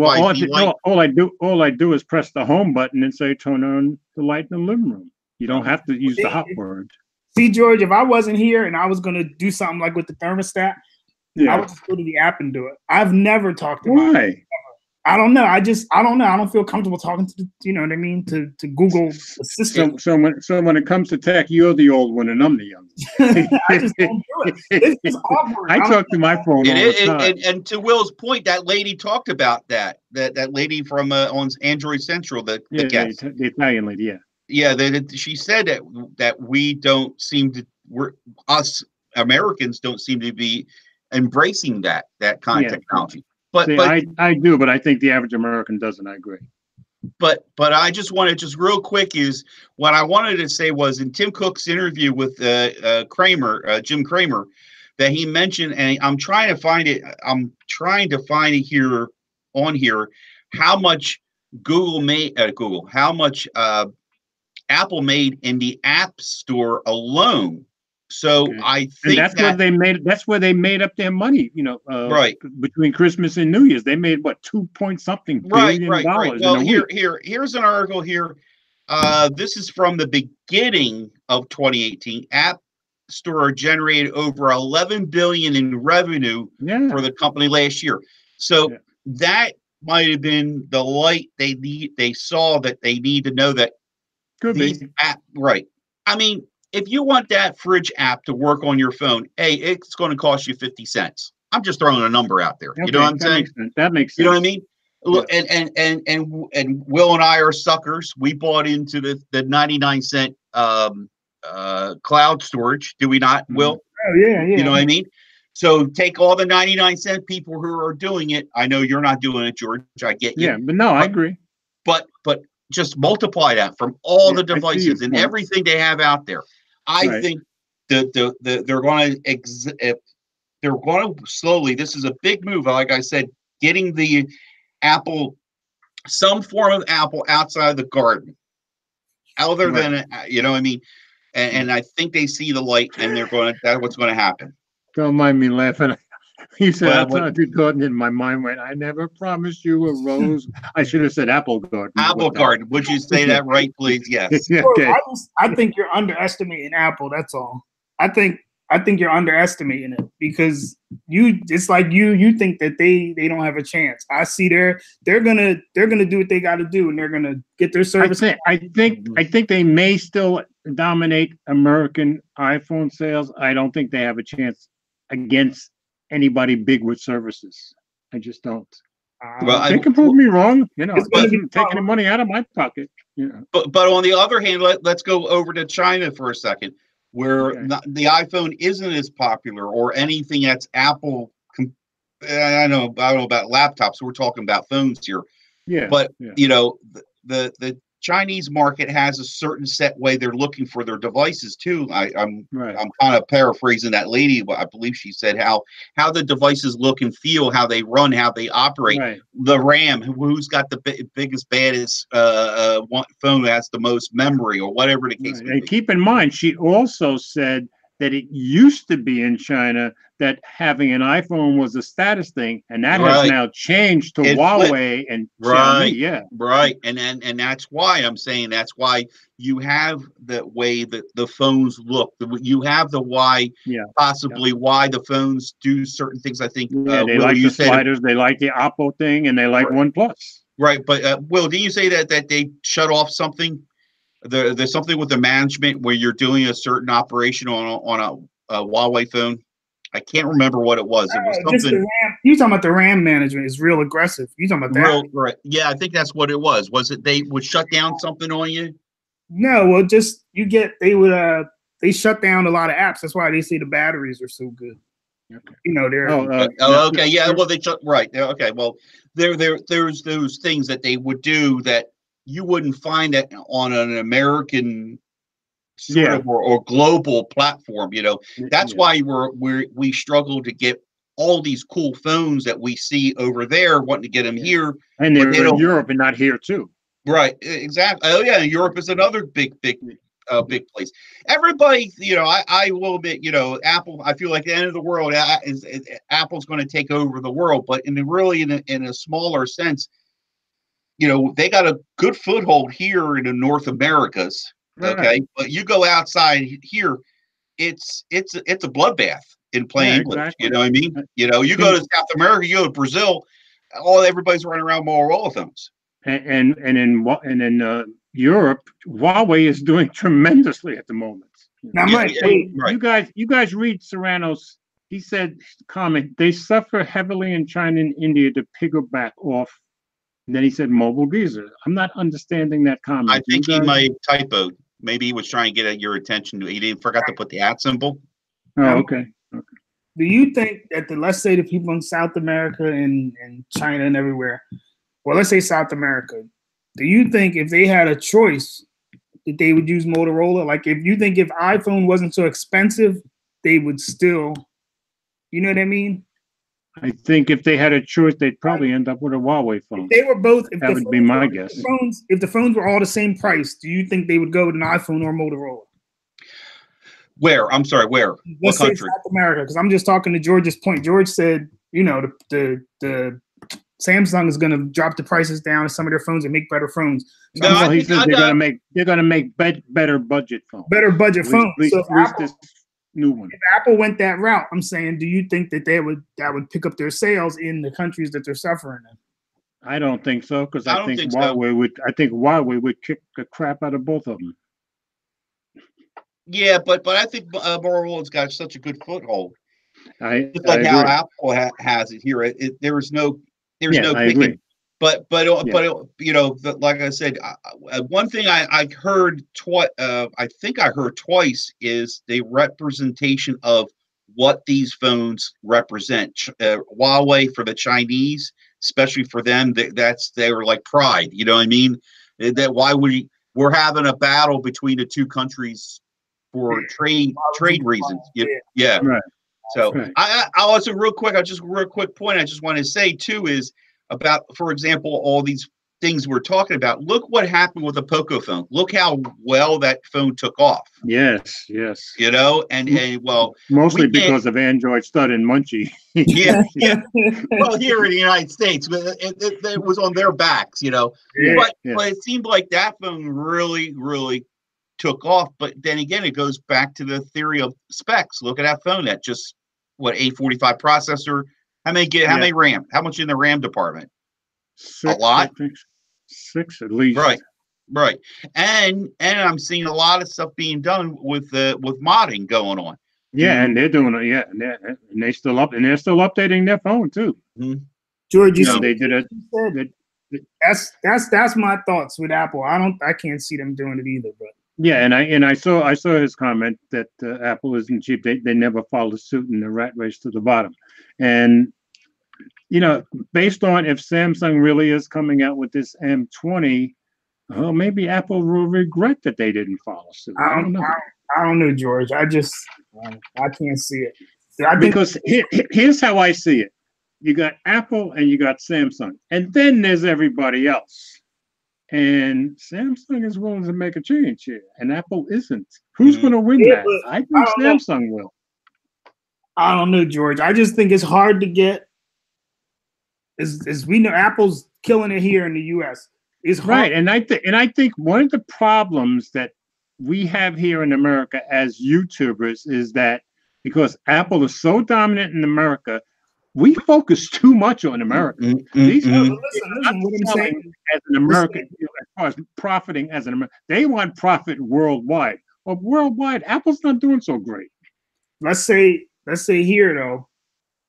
all I do is press the home button and say turn on the light in the living room. You don't have to use the hot word. See, George, if I wasn't here and I was going to do something like with the thermostat, I would just go to the app and do it. I've never talked to Why? I don't know. I don't know. I don't feel comfortable talking to you know what I mean, to Google Assistant. So when it comes to tech, you're the old one and I'm the young one. I just don't do it. It's just awkward. I talk to my phone all the time. And to Will's point, that lady talked about that lady from on Android Central, the Italian lady, yeah. Yeah, she said that we don't seem to, us Americans don't seem to be embracing that kind of technology. But I do, but I think the average American doesn't. I agree. But I just wanted, just real quick, is what I wanted to say was in Tim Cook's interview with Jim Cramer, that he mentioned, and I'm trying to find it. I'm trying to find it here on here, how much how much Apple made in the App Store alone. So I think that's where they made up their money, right between Christmas and New Year's. They made what, $2 billion dollars. Well, here's an article here. This is from the beginning of 2018. App Store generated over $11 billion in revenue for the company last year. So that might have been the light they saw that they need to know that these app, right. I mean, if you want that fridge app to work on your phone, it's going to cost you 50 cents. I'm just throwing a number out there. Okay, you know what I'm saying? That makes sense. You know what I mean? Look, and Will and I are suckers. We bought into the 99-cent cloud storage. Do we not, Will? Oh yeah. You know what I mean? So take all the 99-cent people who are doing it. I know you're not doing it, George. I get you. Yeah, but no, I agree. But just multiply that from all the devices and everything they have out there. I think they're going to slowly. This is a big move. Like I said, getting the Apple, some form of Apple outside the garden, other than you know what I mean. And I think they see the light, and that's what's going to happen. Don't mind me laughing. You said outside the garden, and my mind went, I never promised you a rose. I should have said apple garden. Apple garden. Would you say that right, please? Yes. Okay. I think you're underestimating Apple. That's all. I think you're underestimating it because it's like you think that they don't have a chance. I see they're gonna do what they got to do, and they're gonna get their service. I think they may still dominate American iPhone sales. I don't think they have a chance against anybody big with services. I just don't. They can prove me wrong. Taking the money out of my pocket. But on the other hand, let's go over to China for a second, where the iPhone isn't as popular or anything that's Apple. I don't know about laptops. We're talking about phones here. Yeah. But the Chinese market has a certain set way they're looking for their devices too. I'm kind of paraphrasing that lady, but I believe she said how the devices look and feel, how they run, how they operate. Right. The RAM, who's got the biggest, baddest phone that has the most memory, or whatever the case may be. And keep in mind, she also said that it used to be in China that having an iPhone was a status thing, and that has now changed to Huawei and Xiaomi. Yeah, right. And that's why I'm saying that's why you have the way that the phones look. You have the why, possibly why the phones do certain things. I think they like the sliders, they like the Oppo thing, and they like OnePlus. Right, but Will, did you say that they shut off something? There's something with the management where you're doing a certain operation on a Huawei phone. I can't remember what it was. It was something. Just the RAM. You talking about the RAM management is real aggressive. You talking about that? Right. Yeah, I think that's what it was. Was it they would shut down something on you? No, well, they shut down a lot of apps. That's why they say the batteries are so good. Okay. They're okay. Yeah, well, they shut Okay, well, there's those things that they would do that you wouldn't find that on an American sort of or global platform. That's why we struggle to get all these cool phones that we see over there, wanting to get them here, and they're in Europe and not here too. Right, exactly. Oh yeah, Europe is another big place. Everybody, I will admit, Apple. I feel like the end of the world Apple's going to take over the world, but in a smaller sense. They got a good foothold here in the North Americas. Okay, but you go outside here, it's a bloodbath in plain English. Exactly. You know what I mean? You go to South America, you go to Brazil, everybody's running around Motorola phones. And in Europe, Huawei is doing tremendously at the moment. Now, You guys read Serrano's. He said, comment, they suffer heavily in China and India to piggyback off. And then he said mobile geezer. I'm not understanding that comment. I think he might typo. Maybe he was trying to get your attention. He didn't forgot to put the @ symbol. Oh, okay. Do you think that let's say the people in South America and China and everywhere, well, let's say South America, do you think if they had a choice that they would use Motorola? Like, if you think if iPhone wasn't so expensive, they would still, you know what I mean? I think if they had a choice, they'd probably end up with a Huawei phone. If they were both, that would be my guess. If the phones were all the same price, do you think they would go with an iPhone or Motorola? Where? I'm sorry, where? What country? South America, because I'm just talking to George's point. George said, you know, the Samsung is going to drop the prices down of some of their phones and make better phones. So no, he said they're going to make better budget phones. Better budget phones. So this new one. If Apple went that route, I'm saying, do you think that that would pick up their sales in the countries that they're suffering in? I don't think so, because I think Huawei would kick the crap out of both of them. Yeah, but I think Motorola's got such a good foothold. I how Apple has it here. There's no picking. But you know, like I said, one thing I heard I think I heard twice is the representation of what these phones represent. Huawei for the Chinese, especially for them, they were like pride. You know what I mean? That why we're having a battle between the two countries for trade reasons. Yeah. Right. So I also real quick point I just want to say too is about, for example, all these things we're talking about. Look what happened with the Poco phone. Look how well that phone took off. Yes. You know, and well, mostly because of Android Stud and Munchie. yeah. Well, here in the United States, it was on their backs, you know. But it seemed like that phone really, really took off. But then again, it goes back to the theory of specs. Look at that phone. That just 845 processor. How many RAM? How much in the RAM department? 6, a lot. 6 at least. Right. And I'm seeing a lot of stuff being done with modding going on. Yeah, and they're doing it. Yeah, and they're still updating their phone too. Mm-hmm. George, they did it. That's my thoughts with Apple. I can't see them doing it either. But yeah, and I saw his comment that Apple isn't cheap. They never follow suit in the rat race to the bottom. And you know, based on if Samsung really is coming out with this M20, well, maybe Apple will regret that they didn't follow suit. I don't know. I don't know, George. I can't see it. Because here's how I see it. You got Apple and you got Samsung. And then there's everybody else. And Samsung is willing to make a change here. And Apple isn't. Who's going to win that? I think Samsung will. I don't know, George. I just think it's hard to get. As we know, Apple's killing it here in the U.S. It's hard. Right, and I think one of the problems that we have here in America as YouTubers is that because Apple is so dominant in America, we focus too much on America. Listen, what I'm saying as an American, as far as profiting as an American, they want profit worldwide. Well, worldwide, Apple's not doing so great. Let's say here though.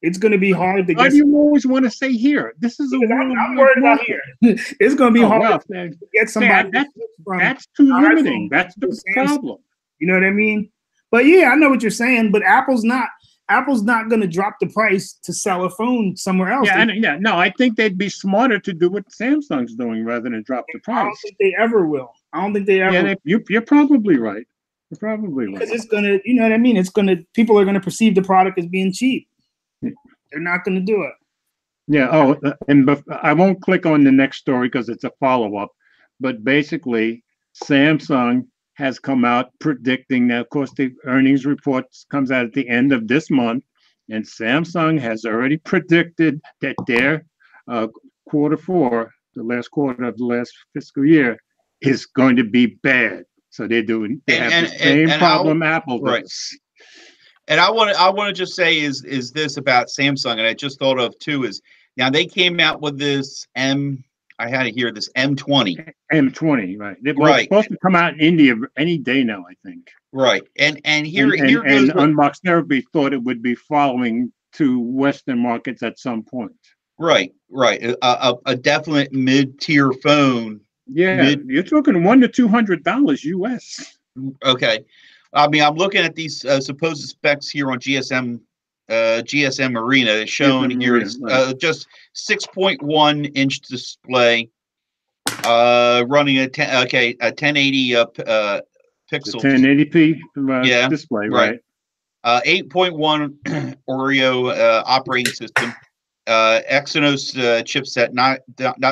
It's going to be hard to get. Why do you always want to say here? This is I'm worried about here. It's going to be hard to get somebody. That's too limiting. That's the problem. You know what I mean? But yeah, I know what you're saying. But Apple's not going to drop the price to sell a phone somewhere else. No, I think they'd be smarter to do what Samsung's doing rather than drop the price. I don't think they ever will. I don't think they ever. Yeah, you're probably right. You're probably right. Because it's gonna, you know what I mean? People are gonna perceive the product as being cheap. They're not going to do it. Yeah. Oh, and I won't click on the next story because it's a follow-up. But basically, Samsung has come out predicting that, of course, the earnings report comes out at the end of this month, and Samsung has already predicted that their Q4, the last quarter of the last fiscal year, is going to be bad. So they have the same problem Apple does. Right. And I want to just say is this about Samsung, and I just thought of too is Now they came out with this I had it here, this M20. M20, right? They're Right. supposed to come out in India any day now, I think. Right. And here and goes Unbox Therapy thought it would be following to Western markets at some point. Right. A definite mid-tier phone. Yeah, you're talking $100 to $200 US. Okay. I mean, I'm looking at these supposed specs here on GSM Arena. It's showing here just 6.1 inch display, running a 1080 pixels, 1080p display, right? 8.1 Oreo operating system, Exynos chipset not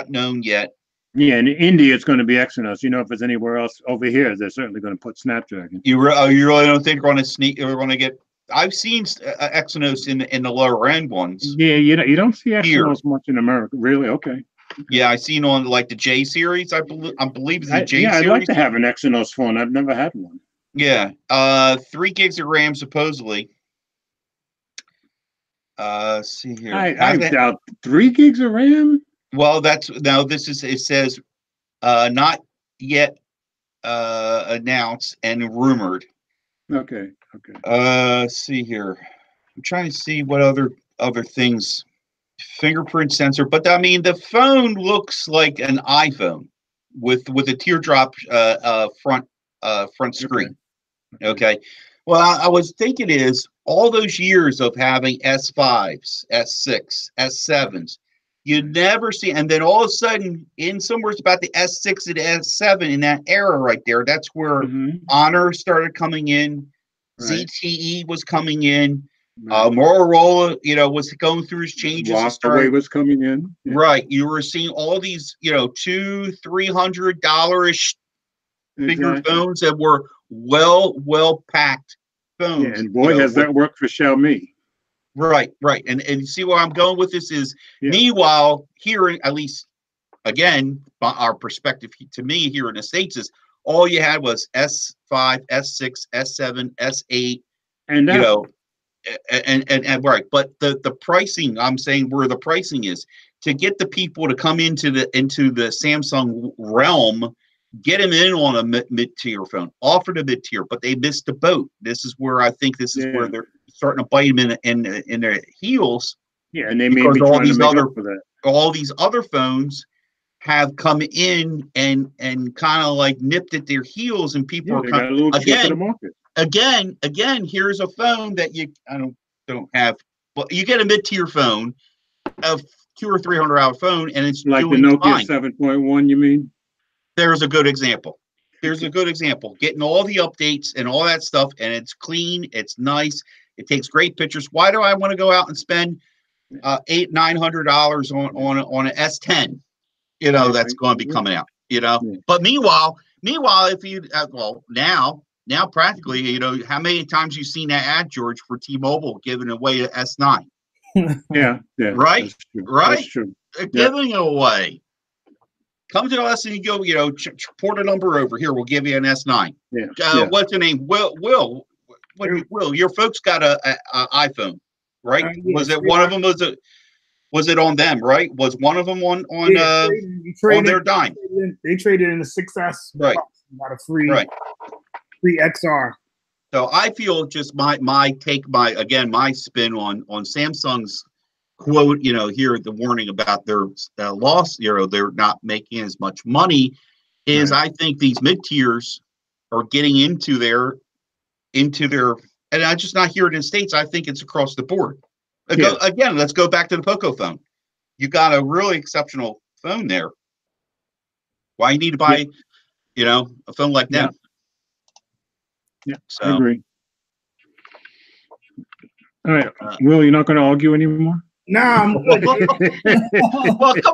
known yet. Yeah, in India it's going to be Exynos. You know, if it's anywhere else over here, they're certainly going to put Snapdragon. You really don't think we're going to get? I've seen Exynos in the lower end ones. Yeah, you don't see Exynos much in America, really. Okay. Yeah, I've seen on like the J series. I believe it's the J series. I'd like to have an Exynos phone. I've never had one. Yeah, 3 gigs of RAM supposedly. See here. I doubt 3 gigs of RAM. Well, it says not yet announced and rumored. Okay. See here. I'm trying to see what other things. Fingerprint sensor, but I mean the phone looks like an iPhone with a teardrop front screen. Okay. Well, I was thinking is all those years of having S5s, S6, S7s, you never see, and then all of a sudden, in somewhere about the S6 and S7 in that era right there, that's where Honor started coming in, ZTE was coming in, Motorola, was going through its changes. Huawei was coming in, right? You were seeing all these, $200-$300-ish bigger phones that were well packed phones. Yeah, and boy, has that worked for Xiaomi. Right. And see where I'm going with this is, meanwhile, here, at least, again, our perspective to me here in the States is all you had was S5, S6, S7, S8, and right. But the pricing, I'm saying where the pricing is to get the people to come into the Samsung realm, get them in on a mid-tier phone, offer the mid-tier, but they missed the boat. This is where I think where they're starting to bite them in their heels. Yeah, and they may be trying to make up for that. All these other phones have come in and kind of like nipped at their heels, and people are got a little kick to the market. Again, here's a phone that I don't have, but you get a mid-tier phone, a $200 or $300 phone, and it's like doing the Nokia fine. 7.1. You mean? There's a good example. Getting all the updates and all that stuff, and it's clean, it's nice, it takes great pictures. Why do I want to go out and spend $800-900 on an S10? That's going to be coming out. But meanwhile, if you now practically, how many times you've seen that ad, George, for T-Mobile giving away an S9? Yeah. Right. That's true. Giving it away. Come to us and you go, port a number over here. We'll give you an S9. What's your name? Will. Will, your folks got a iPhone, right? Was it one of them? Was it on them? Right? Was one of them on their dime? They traded in the 6S. Right. Got a free XR. So I feel just my spin on Samsung's quote, here the warning about their loss, they're not making as much money, is I think these mid tiers are getting into their, and I just not here in the States. I think it's across the board. Again, let's go back to the Poco phone. You got a really exceptional phone there. Why you need to buy, a phone like that? Yeah, so, I agree. All right, Will, you're not going to argue anymore? Nah. Well, come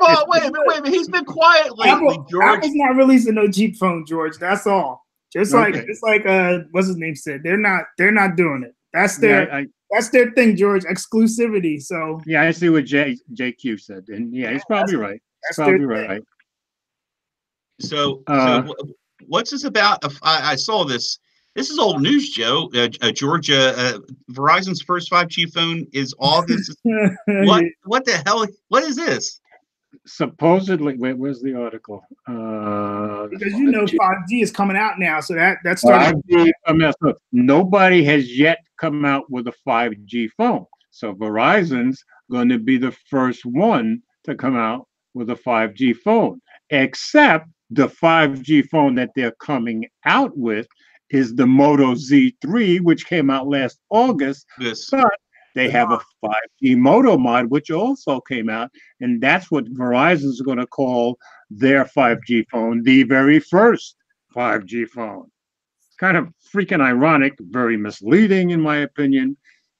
on, wait a minute. He's been quiet lately, George. Apple's not releasing no cheap phone, George. That's all. Just like what's his name said. They're not doing it. That's their thing, George. Exclusivity. So I see what JQ said, and he's probably right. He's probably right. So what's this about? I saw this. This is old news, Joe. Georgia, Verizon's first 5G phone is August. What the hell? What is this? Supposedly, where's the article? Because 5G is coming out now, so that's starting. 5G, nobody has yet come out with a 5G phone. So Verizon's going to be the first one to come out with a 5G phone, except the 5G phone that they're coming out with is the Moto Z3, which came out last August. But they have a 5G Moto Mod, which also came out, and that's what Verizon's going to call their 5G phone, the very first 5G phone. Kind of freaking ironic, very misleading in my opinion,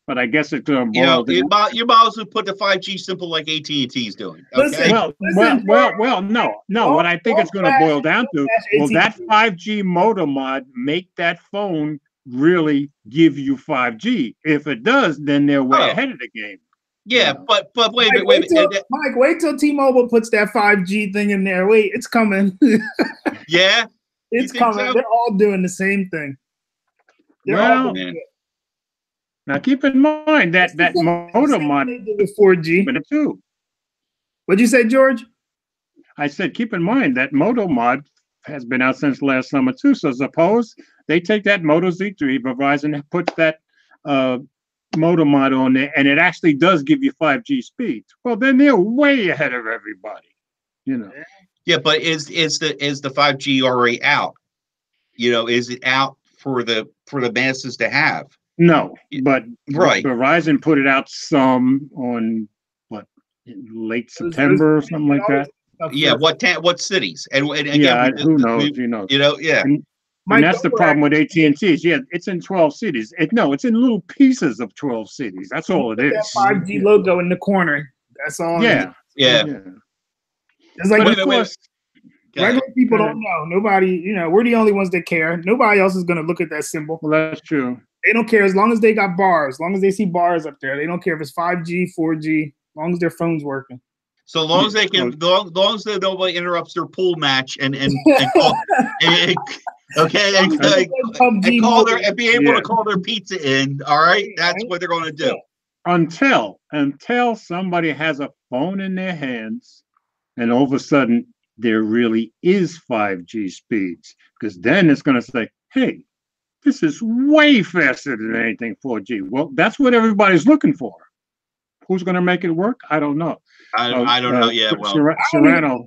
but I guess it's going to boil down. You might also put the 5G simple like AT&T's doing. Okay? Well, no. What I think it's going to boil down to, will that 5G Moto Mod make that phone really give you 5G? If it does, then they're way ahead of the game. Yeah, but wait a minute. Mike, wait till T-Mobile puts that 5G thing in there. Wait, it's coming. Yeah? It's coming. So? They're all doing the same thing. Now keep in mind that Moto Mod with 4G. Too. What'd you say, George? I said keep in mind that Moto Mod has been out since last summer too. So suppose they take that Moto Z3, Verizon puts that Moto Mod on there, and it actually does give you 5G speeds. Well, then they're way ahead of everybody. Yeah, but is the 5G already out? Is it out for the masses to have? No, but Verizon put it out some on late September or something like that. Yeah, what cities? And again, who knows? And that's the problem with AT&T. Yeah, it's in 12 cities. It's in little pieces of 12 cities. That's all it is. That 5G logo in the corner. That's all. Yeah. It's like regular people don't know. Nobody, we're the only ones that care. Nobody else is going to look at that symbol. Well, that's true. They don't care as long as they got bars. As long as they see bars up there, they don't care if it's 5G, 4G. As long as their phone's working. So long as they can, long as nobody interrupts their pool match and call, and call their and be able to call their pizza in. All right, that's what they're going to do. Until somebody has a phone in their hands, and all of a sudden there really is 5G speeds, because then it's going to say, "Hey, this is way faster than anything 4G." Well, that's what everybody's looking for. Who's going to make it work? I don't know. I don't know. Yeah, well, Serrano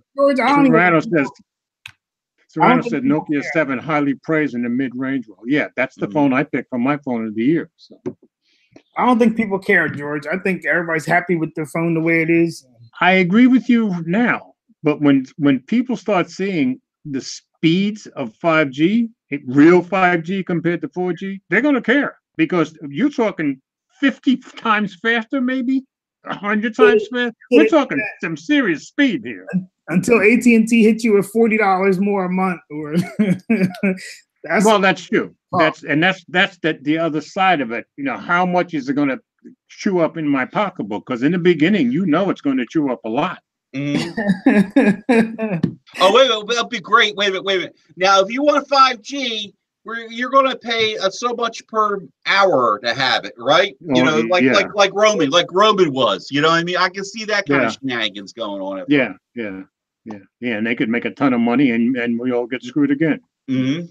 said Nokia 7 highly praised in the mid-range. Well, yeah, that's the phone I picked for my phone of the year. So I don't think people care, George. I think everybody's happy with their phone the way it is. I agree with you now, but when people start seeing the speeds of 5G, real 5G compared to 4G, they're going to care, because you're talking 50 times faster, maybe 100 times faster. We're talking some serious speed here. Until AT&T hits you with $40 more a month, or that's true. That's the other side of it. How much is it going to chew up in my pocketbook? Because in the beginning, it's going to chew up a lot. Oh, wait a minute, that'd be great. Wait a minute. Now, if you want 5G, you're going to pay so much per hour to have it, right? Like Roman was. You know what I mean? I can see that kind of shenanigans going on. Yeah. And they could make a ton of money, and we all get screwed again. Mm-hmm.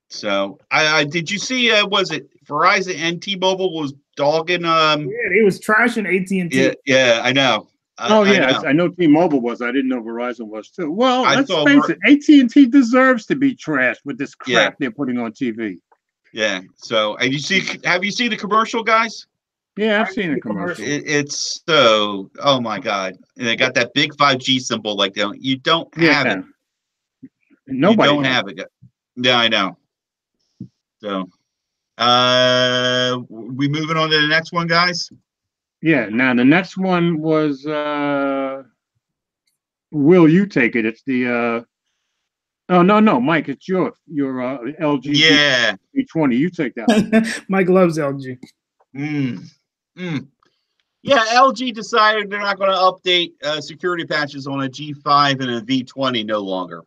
So, I did you see? Was it Verizon and T-Mobile was dogging? He was trashing AT&T. Yeah, I know. I know T-Mobile was. I didn't know Verizon was too. Well, let's face it, AT&T deserves to be trashed with this crap they're putting on TV. Yeah. So, and have you seen the commercial, guys? Yeah, I've seen the commercial. It's so, oh my God. And they got that big 5G symbol like you don't have it. Nobody don't have it. Yeah, I know. So, we moving on to the next one, guys? Yeah, now the next one was will you take it? It's the no, Mike, it's your LG G20. You take that one. Mike loves LG. Yeah, LG decided they're not going to update security patches on a G5 and a V20 no longer.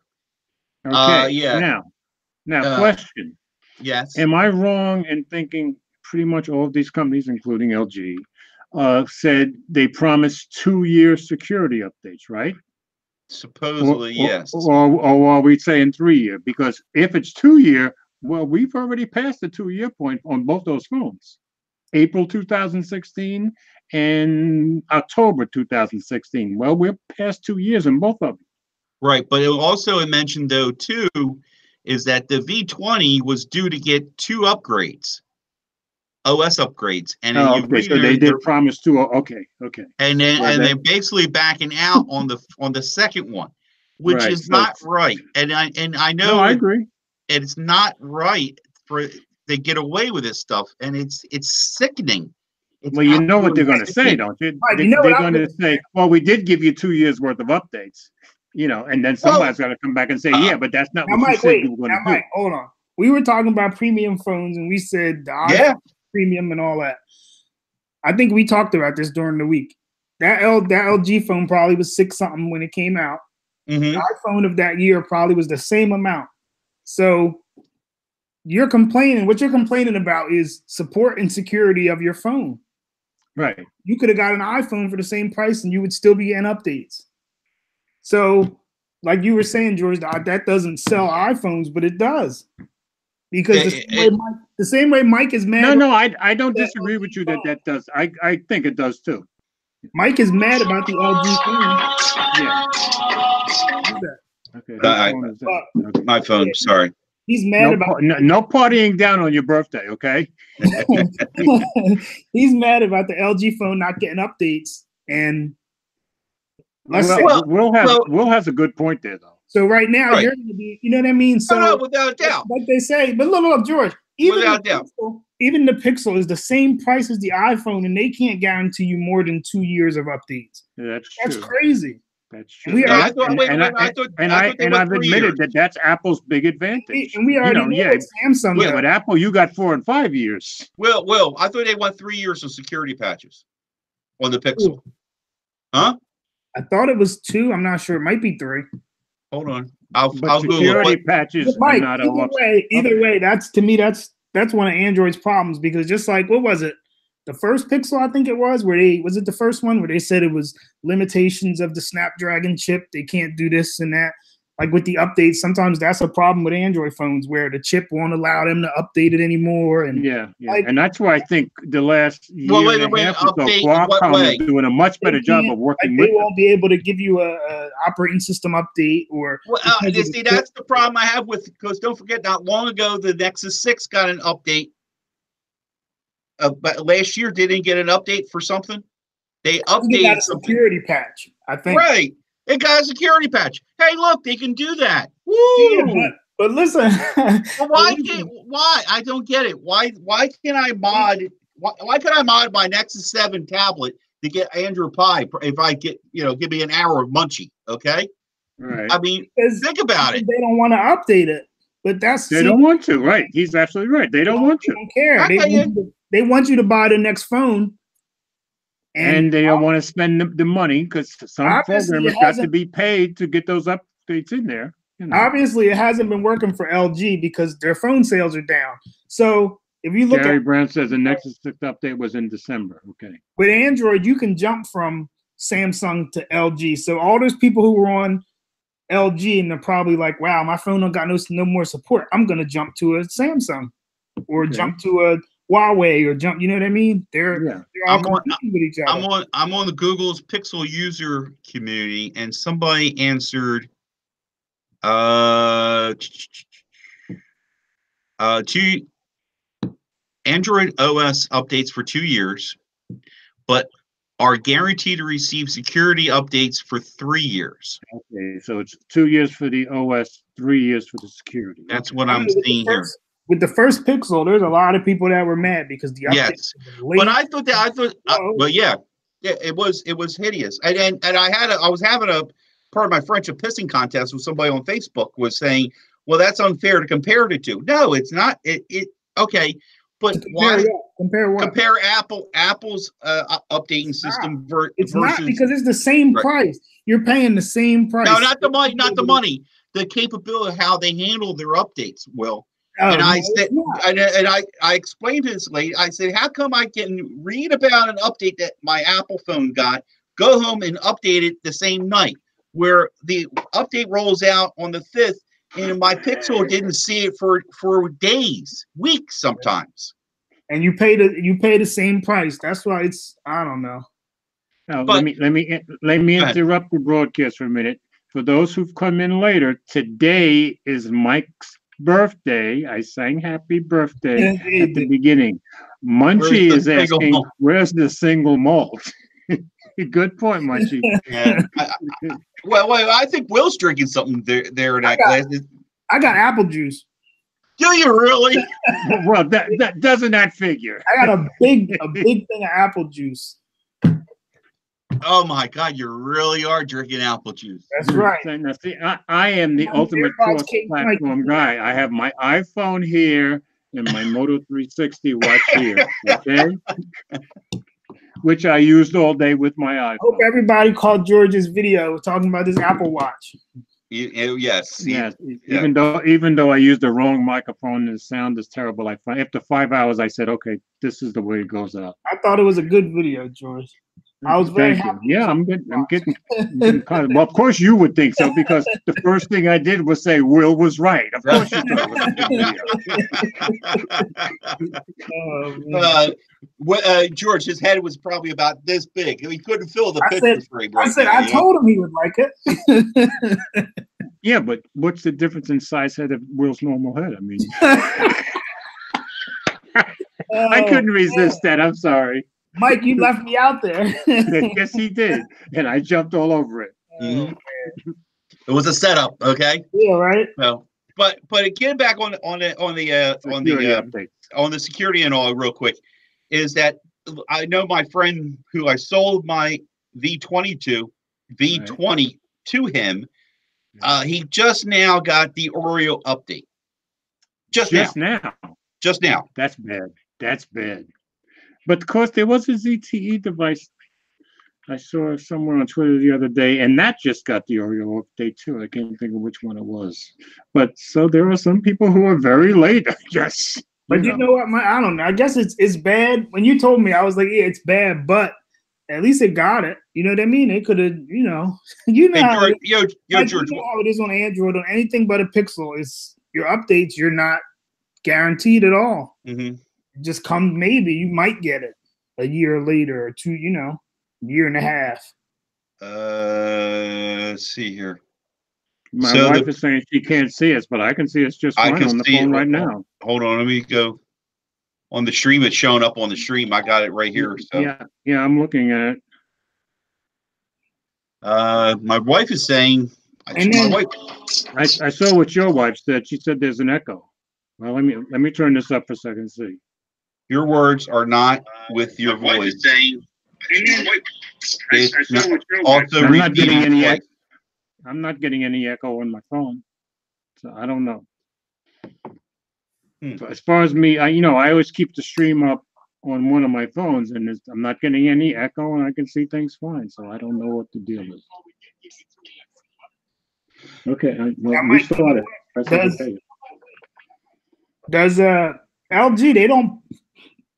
Okay. Now question. Yes. Am I wrong in thinking pretty much all of these companies, including LG, said they promised 2-year security updates, right? Supposedly, yes. Or are we saying 3-year? Because if it's 2-year, well, we've already passed the 2-year point on both those phones. April 2016 and October 2016. Well, we're past 2 years in both of them. Right, but it also mentioned though too is that the V20 was due to get 2 upgrades, OS upgrades, and then okay, so they did promise 2. Okay, and they're basically backing out on the second one, which Right, is so- not right. And I know No, I agree. it's not right for they get away with this stuff, and it's sickening. It's Well, you know what they're absolutely going to say, sickening. don't you? Right, you know what They're I'm going to gonna say, well, we did give you 2 years worth of updates, and then somebody's going to come back and say, yeah, but that's not Now, what you Mike, said wait. you were going Now, to do. Mike, hold on. We were talking about premium phones, and we said the Yeah. iPhone premium and all that. I think we talked about this during the week. That LG phone probably was 6 something when it came out. Mhm. The iPhone of that year probably was the same amount. So you're complaining. What you're complaining about is support and security of your phone. Right. You could have got an iPhone for the same price, and you would still be getting updates. So, like you were saying, George, that doesn't sell iPhones, but it does. Because the same way Mike is mad. No, I don't disagree with you that does. I think it does too. Mike is mad about the LG phone. Yeah. Okay. Whose phone is that? Okay. My phone. Sorry. He's mad about no partying down on your birthday, okay? He's mad about the LG phone not getting updates, and Will has a good point there, though. So right now Right. you're going to be, you know what I mean? So No, without a doubt. like they say, but look, George, even Without the doubt. even the Pixel is the same price as the iPhone, and they can't guarantee you more than 2 years of updates. That's That's true. crazy. That's true. We No, are- I thought, wait, and I thought they I've went 3 admitted years. that's Apple's big advantage. And we already know what Samsung Yeah, does. but Apple, you got 4 and 5 years. Well, I thought they went 3 years of security patches on the Pixel. Huh? I thought it was 2. I'm not sure. It might be 3. Hold on. I'll But Google security it. patches But Mike, are not either way, that's to me, that's one of Android's problems, because just like, what was it? The first Pixel, I think it was, was it the first one where they said it was limitations of the Snapdragon chip? They can't do this and that. Like with the updates, sometimes that's a problem with Android phones where the chip won't allow them to update it anymore. And Yeah. Like- And that's why I think the last year and a half or so, update in what Qualcomm way? is doing a much better job of working with they them. won't be able to give you a operating system update or. Well, because of see, the that's the problem I have with, because don't forget, not long ago, the Nexus 6 got an update. But last year, they didn't get an update for something. They They got updated a something. security patch, I think. Right. It got a security patch. Hey, look, they can do that. Woo! Yeah, but listen. But why can't? Why? I don't get it. Why can I mod? Why can I mod my Nexus 7 tablet to get Android Pie if I get, give me an hour of Munchie? Okay. Right. I mean, Because think about it. they don't want to update it, but They don't want to, right? He's absolutely right. They don't want They to. don't care. Okay. They want you to buy the next phone, And they don't want to spend the money because some Obviously, programmers it got to hasn't- be paid to get those updates in there. obviously it hasn't been working for LG because their phone sales are down. So if you look Gary at Brown says the Nexus 6 update was in December. Okay. with Android, you can jump from Samsung to LG. So all those people who were on LG and they're probably like, "Wow, my phone don't got no more support. I'm gonna jump to a Samsung or Okay. jump to a Huawei or jump." You know what I mean? They're Yeah. all I'm on- competing with each other. I'm on the Google's Pixel user community, and somebody answered, two Android OS updates for 2 years, but are guaranteed to receive security updates for 3 years. Okay. So it's 2 years for the OS, 3 years for the security. That's what I I'm mean, with the seeing here. With the first Pixel, there's a lot of people that were mad because the update Yes, was late. but I thought, Oh. well, yeah, it was hideous, and I was having part of my French a pissing contest with somebody on Facebook was saying, well, that's unfair to compare it to. No, it's not. Okay, but why Compare what? compare Apple's updating system It's versus not because it's the same Right. price. You're paying the same price. no, not the money, the capability of how they handle their updates. Will And I said, and I explained to this lady, I said, how come I can read about an update that my Apple phone got, go home and update it the same night, where the update rolls out on the 5th, and my Pixel didn't see it for days, weeks sometimes. And you pay the same price. That's why it's, I don't know. Now, let me interrupt the broadcast for a minute. For those who've come in later, today is Mike's birthday. I sang happy birthday at the beginning. Munchie is asking, where's the single malt? Good point, Munchie. Yeah. Well, I think Will's drinking something there in that glass. I got apple juice. Do you really? Well, that doesn't that figure? I got a big thing of apple juice. Oh my God, you really are drinking apple juice. That's right. Now, see, I am the ultimate cross-platform guy. I have my iPhone here and my Moto 360 watch here, okay? Which I used all day with my iPhone. I hope everybody caught George's video talking about this Apple Watch. Yes. Yeah. Even though I used the wrong microphone and the sound is terrible, after 5 hours I said, okay, this is the way it goes out. I thought it was a good video, George. I was very happy. Yeah, I'm getting well, of course you would think so, because the first thing I did was say Will was right. Of course you thought it was a good video. George, his head was probably about this big. He couldn't fill the picture frame. I told him he would like it. Yeah, but what's the difference in size head of Will's normal head? I mean, I couldn't resist that. I'm sorry. Mike, you left me out there. Yes, he did, and I jumped all over it. Mm-hmm. It was a setup, okay? Yeah, right. Well, but getting back on the security and all, real quick, is that I know my friend who I sold my V20 to him. He just now got the Oreo update. Just now. That's bad. But of course, there was a ZTE device I saw somewhere on Twitter the other day, and that just got the Oreo update too. I can't think of which one it was. But so there are some people who are very late, I guess. But you know what? I don't know. I guess it's bad. When you told me, I was like, yeah, it's bad, but at least it got it. You know what I mean? It could have, Hey, how George, you know how it is on Android. On anything but a Pixel, is your updates. You're not guaranteed at all. Mm-hmm. Just come, maybe you might get it a year later or two, year and a half. Let's see here. My wife is saying she can't see us, but I can see us just fine on the phone right now. Hold on, let me go. On the stream, it's showing up on the stream. I got it right here. So. Yeah, I'm looking at it. My wife is saying. I saw what your wife said. She said there's an echo. Well, let me turn this up for a second and see. Your words are not with your voice. I'm not getting any echo. I'm not getting any echo on my phone, so I don't know. So as far as me, I always keep the stream up on one of my phones, and I'm not getting any echo, and I can see things fine. So I don't know what the deal is. Okay, we started. Does LG?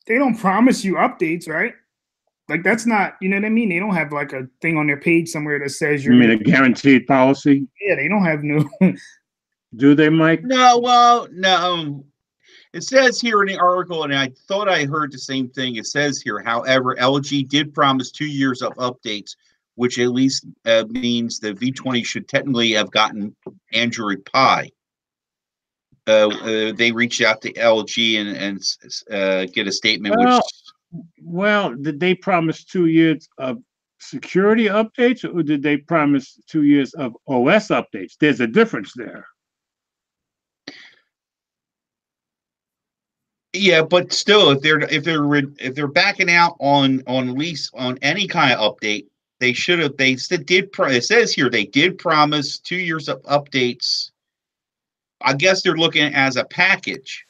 They don't promise you updates, right? Like that's not, you know what I mean? They don't have like a thing on their page somewhere that says you're. You mean a guaranteed policy? Yeah, they don't have no. Do they, Mike? No, well, no. It says here in the article, and I thought I heard the same thing. It says here, however, LG did promise 2 years of updates, which at least means the V20 should technically have gotten Android Pie. They reached out to LG and get a statement. Well, did they promise 2 years of security updates, or did they promise 2 years of OS updates? There's a difference there. Yeah, but still, if they're backing out on lease on any kind of update, they should have. It says here they did promise 2 years of updates. I guess they're looking at it as a package.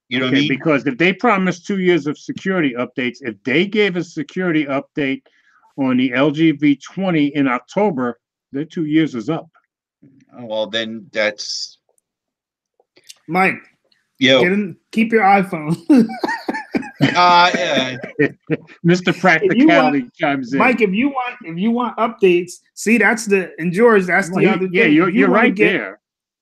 You know what I mean? Because if they promised 2 years of security updates, if they gave a security update on the LG V20 in October, their 2 years is up. Well, then that's Mike. Yo. Keep your iPhone. Yeah. Mr. Practicality chimes in. Mike, if you want updates, see that's the George, that's the other thing. Yeah, you're right there.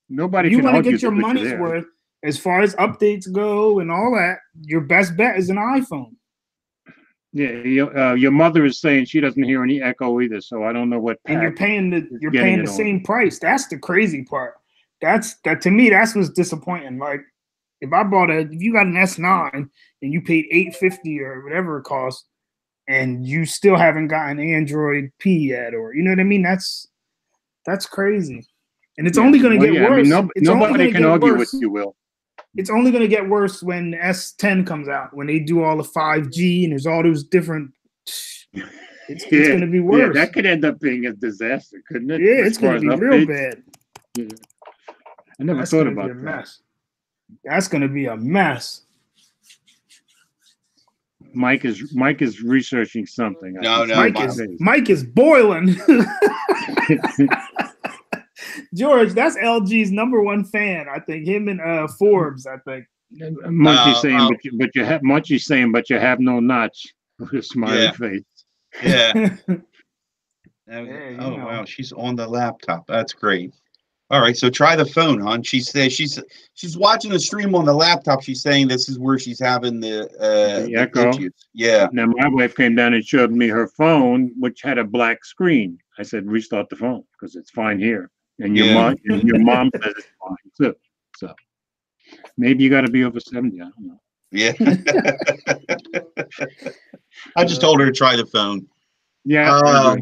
Nobody can argue. You want to get your money's worth as far as updates go and all that. Your best bet is an iPhone. Yeah, your mother is saying she doesn't hear any echo either, so I don't know what. And you're paying the same price. That's the crazy part. That to me, that's what's disappointing. Like if you got an S9 and you paid $850 or whatever it costs, and you still haven't gotten Android P yet, or you know what I mean? That's crazy. And it's only going to get worse. I mean, nobody can argue with you, Will. It's only going to get worse when S10 comes out, when they do all the 5G and there's all those different. It's going to be worse. Yeah, that could end up being a disaster, couldn't it? Yeah, it's going to be real bad. Yeah. I never thought about that. Mess. That's going to be a mess. Mike is researching something. No, Mike is boiling. George, that's LG's #1 fan. I think him and Forbes. I think. Munchie's saying, but you have no notch with a smiley face. Yeah. Wow, she's on the laptop. That's great. All right, so try the phone, hon. She says she's watching the stream on the laptop. She's saying this is where she's having the echo. Yeah. Now my wife came down and showed me her phone, which had a black screen. I said, restart the phone because it's fine here. And your mom says it's fine too. So maybe you got to be over 70. I don't know. Yeah. I just told her to try the phone. Yeah.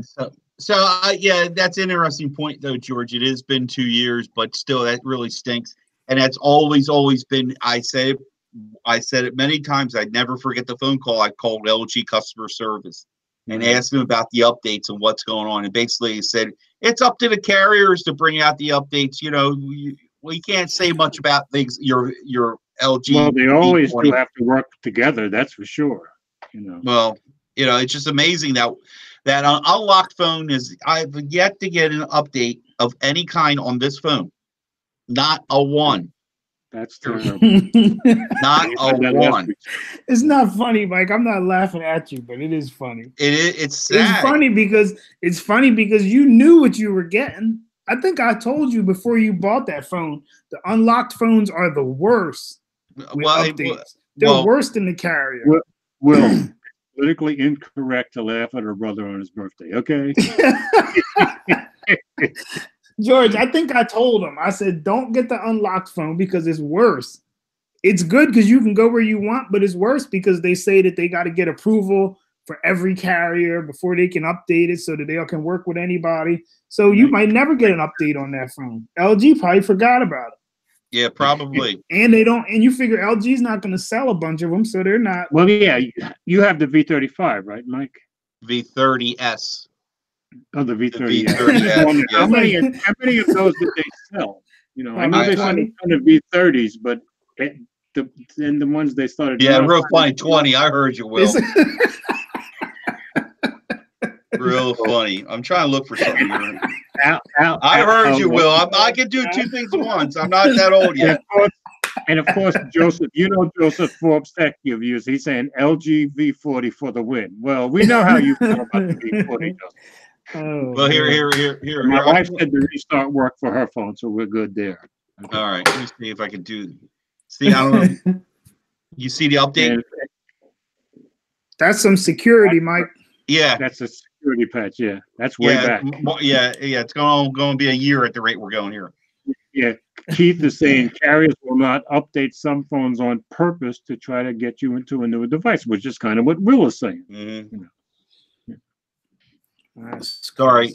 Yeah, that's an interesting point though, George. It has been 2 years, but still, that really stinks. And that's always been. I said it many times. I'd never forget the phone call I called LG customer service and asked them about the updates and what's going on. And basically, he said it's up to the carriers to bring out the updates. You know, we can't say much about things. Your LG. Well, they always do have to work together. That's for sure. You know. Well, you know, it's just amazing that unlocked phone I've yet to get an update of any kind on this phone. Not a one. That's terrible. Not a one. It's not funny, Mike. I'm not laughing at you, but it is funny. It's sad. It's funny because you knew what you were getting. I think I told you before you bought that phone, the unlocked phones are the worst. They're worse than the carrier. Will. Politically incorrect to laugh at her brother on his birthday. Okay. George, I think I told him. I said, don't get the unlocked phone because it's worse. It's good because you can go where you want, but it's worse because they say that they got to get approval for every carrier before they can update it so that they can work with anybody. So you might never get an update on that phone. LG probably forgot about it. Yeah, probably. And they don't. And you figure LG's not going to sell a bunch of them, so they're not. Well, yeah, you have the V35, right, Mike? V30S. Oh, the V30. V30S. How many of those did they sell? You know, I know they sold a ton of V30s, but the ones they started. Yeah, real funny. 20. I heard you, Will. Real funny. I'm trying to look for something here. I heard you, Will. I can do two things at once. I'm not that old yet. And of course, Joseph, Joseph Forbes Tech reviews. He's saying LG V40 for the win. Well, we know how you feel about the V40. Well, here. My wife said the restart worked for her phone, so we're good there. Okay. All right. Let me see if I can do. See, I don't know. You see the update? That's some security, Mike. Yeah, that's a security patch. Yeah, that's way back. Yeah. It's going to be a year at the rate we're going here. Yeah, Keith is saying carriers will not update some phones on purpose to try to get you into a newer device, which is kind of what Will is saying. Mm-hmm. You know. Sorry,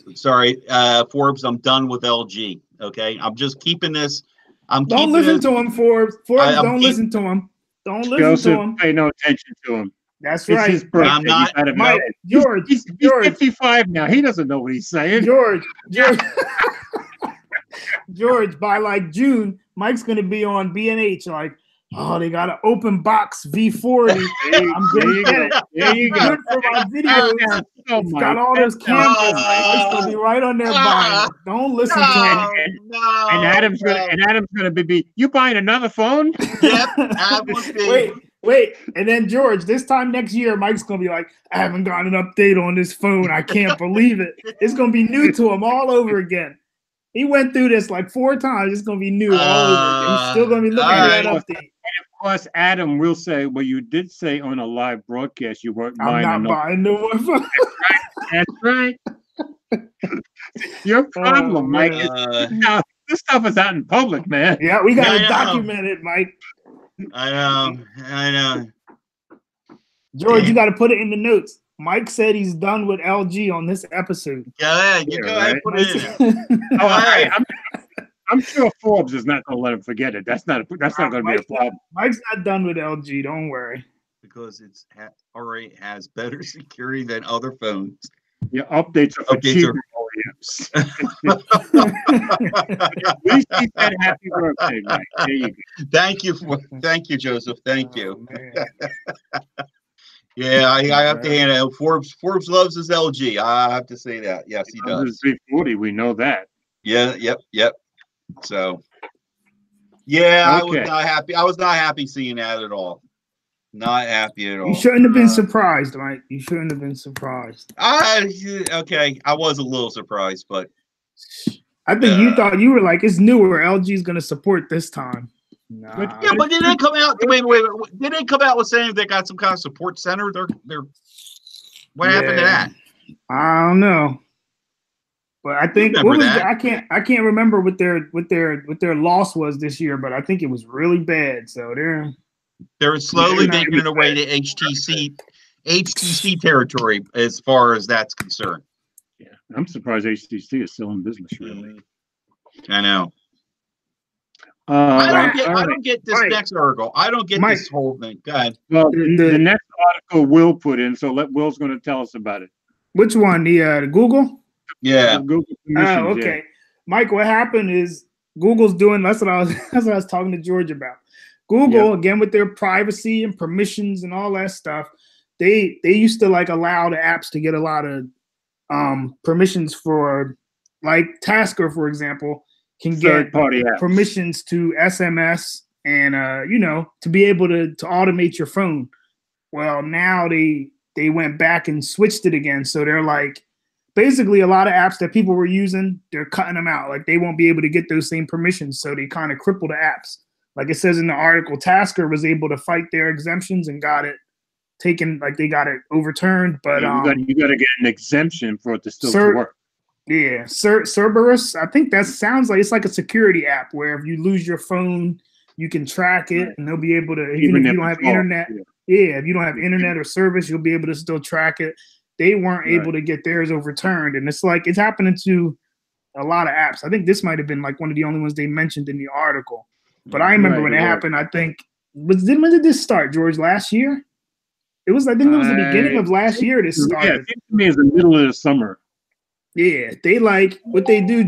Forbes. I'm done with LG. Okay, I'm just keeping this. Don't listen to him, Forbes. Don't listen to him. Don't listen to him. Pay no attention to him. That's right. His birthday. I'm not. Mike, George. He's 55 now. He doesn't know what he's saying. George, by like June, Mike's gonna be on B&H like, Oh, they got an open box V40. I'm gonna get it. There you go. Good for my videos. It's got all those cameras. Mike's gonna be right on there buying it. Don't listen to him. And Adam's gonna be. You buying another phone? Yep. Wait. And then George, this time next year, Mike's gonna be like, I haven't got an update on this phone. I can't believe it. It's gonna be new to him all over again. He went through this like 4 times. It's gonna be new all over again. He's still gonna be looking at that update. Of course, Adam will say, well, you did say on a live broadcast you weren't buying I'm not buying no more phone. That's right. Your problem, Mike, is this stuff is out in public, man. Yeah, we got to document it, Mike. I know. George, you got to put it in the notes. Mike said he's done with LG on this episode. Yeah, you go ahead and put it in. I'm sure Forbes is not going to let him forget it. That's not going to be a problem. Mike's not done with LG. Don't worry. Because it's already has better security than other phones. Yeah, updates are for cheaper OEMs. At least he said happy birthday, Mike. There you go. Thank you, Joseph. Thank you. Yeah, I have to hand it. Forbes loves his LG. I have to say that. Yes, he does. 340, we know that. Yeah, yep. So, yeah, okay. I was not happy seeing that at all. Not happy at all. You shouldn't have been surprised, Mike. You shouldn't have been surprised. Okay, I was a little surprised, but I think you thought you were like, it's newer. LG's going to support this time. Nah. Yeah, but did they come out? Wait. Did they come out with saying they got some kind of support center? What happened to that? I don't know. But I think I can't remember what their loss was this year, but I think it was really bad. So they're slowly making it away to HTC territory as far as that's concerned. Yeah, I'm surprised HTC is still in business. Really, I know. I don't get this next article. I don't get this whole thing. Go ahead. Well, the next article Will put in, so Will's going to tell us about it. Which one? The Google? Yeah. Oh, okay. Yeah. Mike, what happened is Google's doing. That's what I was talking to George about. Google, again, with their privacy and permissions and all that stuff, they used to like allow the apps to get a lot of permissions for, like Tasker, for example, can get permissions to SMS and to be able to automate your phone. Well, now they went back and switched it again. So they're like, basically a lot of apps that people were using, they're cutting them out. Like they won't be able to get those same permissions. So they kind of cripple the apps. Like it says in the article, Tasker was able to fight their exemptions and got it taken, like they got it overturned. But you got to get an exemption for it to still work. Yeah, Cerberus. I think that sounds like it's like a security app where if you lose your phone, you can track it, and they'll be able to even if you don't have internet. Yeah, if you don't have internet or service, you'll be able to still track it. They weren't able to get theirs overturned, and it's like it's happening to a lot of apps. I think this might have been like one of the only ones they mentioned in the article. But I remember when it happened. I think when did this start, George? Last year? It was. I think it was the beginning of last year. This started. Yeah, it seems to me it was the middle of the summer. Yeah, they like what they do,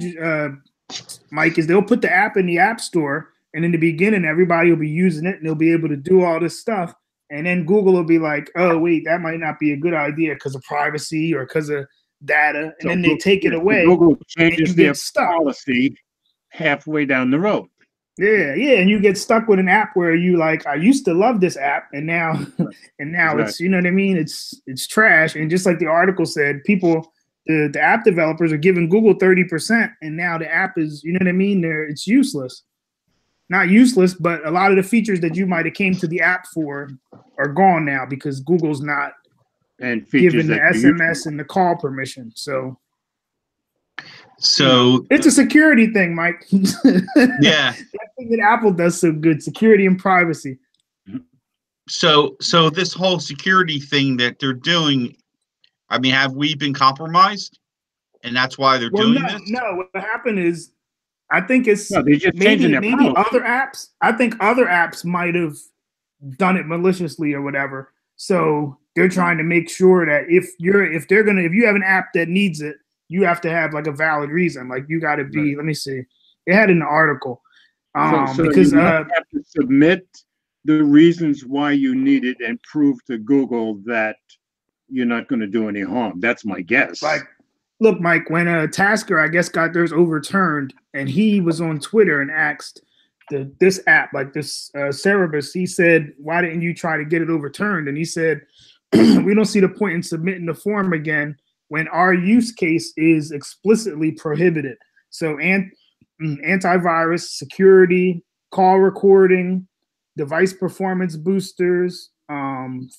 Mike, is they'll put the app in the app store, and in the beginning, everybody will be using it, and they'll be able to do all this stuff. And then Google will be like, oh, wait, that might not be a good idea because of privacy or because of data. And then they take it away. Google changes their policy halfway down the road. Yeah, and you get stuck with an app where you like, I used to love this app, and now it's, you know what I mean? It's trash. And just like the article said, people, the app developers are giving Google 30%, and now the app is, you know what I mean? It's useless. Not useless, but a lot of the features that you might have came to the app for are gone now because Google's not giving the SMS and the call permission. So it's a security thing, Mike. Yeah. I think that Apple does so good, security and privacy. So this whole security thing that they're doing, I mean, have we been compromised? And that's why they're doing this? No, what happened is I think it's they're just maybe other apps. I think other apps might have done it maliciously or whatever. So they're trying to make sure that if you have an app that needs it, you have to have like a valid reason. Like you got to be. Let me see. It had in the article because you have to submit the reasons why you need it and prove to Google that you're not going to do any harm. That's my guess. Like, look, Mike, when Tasker, I guess, got theirs overturned, and he was on Twitter and asked this app, like this Cerebus, he said, why didn't you try to get it overturned? And he said, we don't see the point in submitting the form again when our use case is explicitly prohibited. So antivirus, security, call recording, device performance boosters,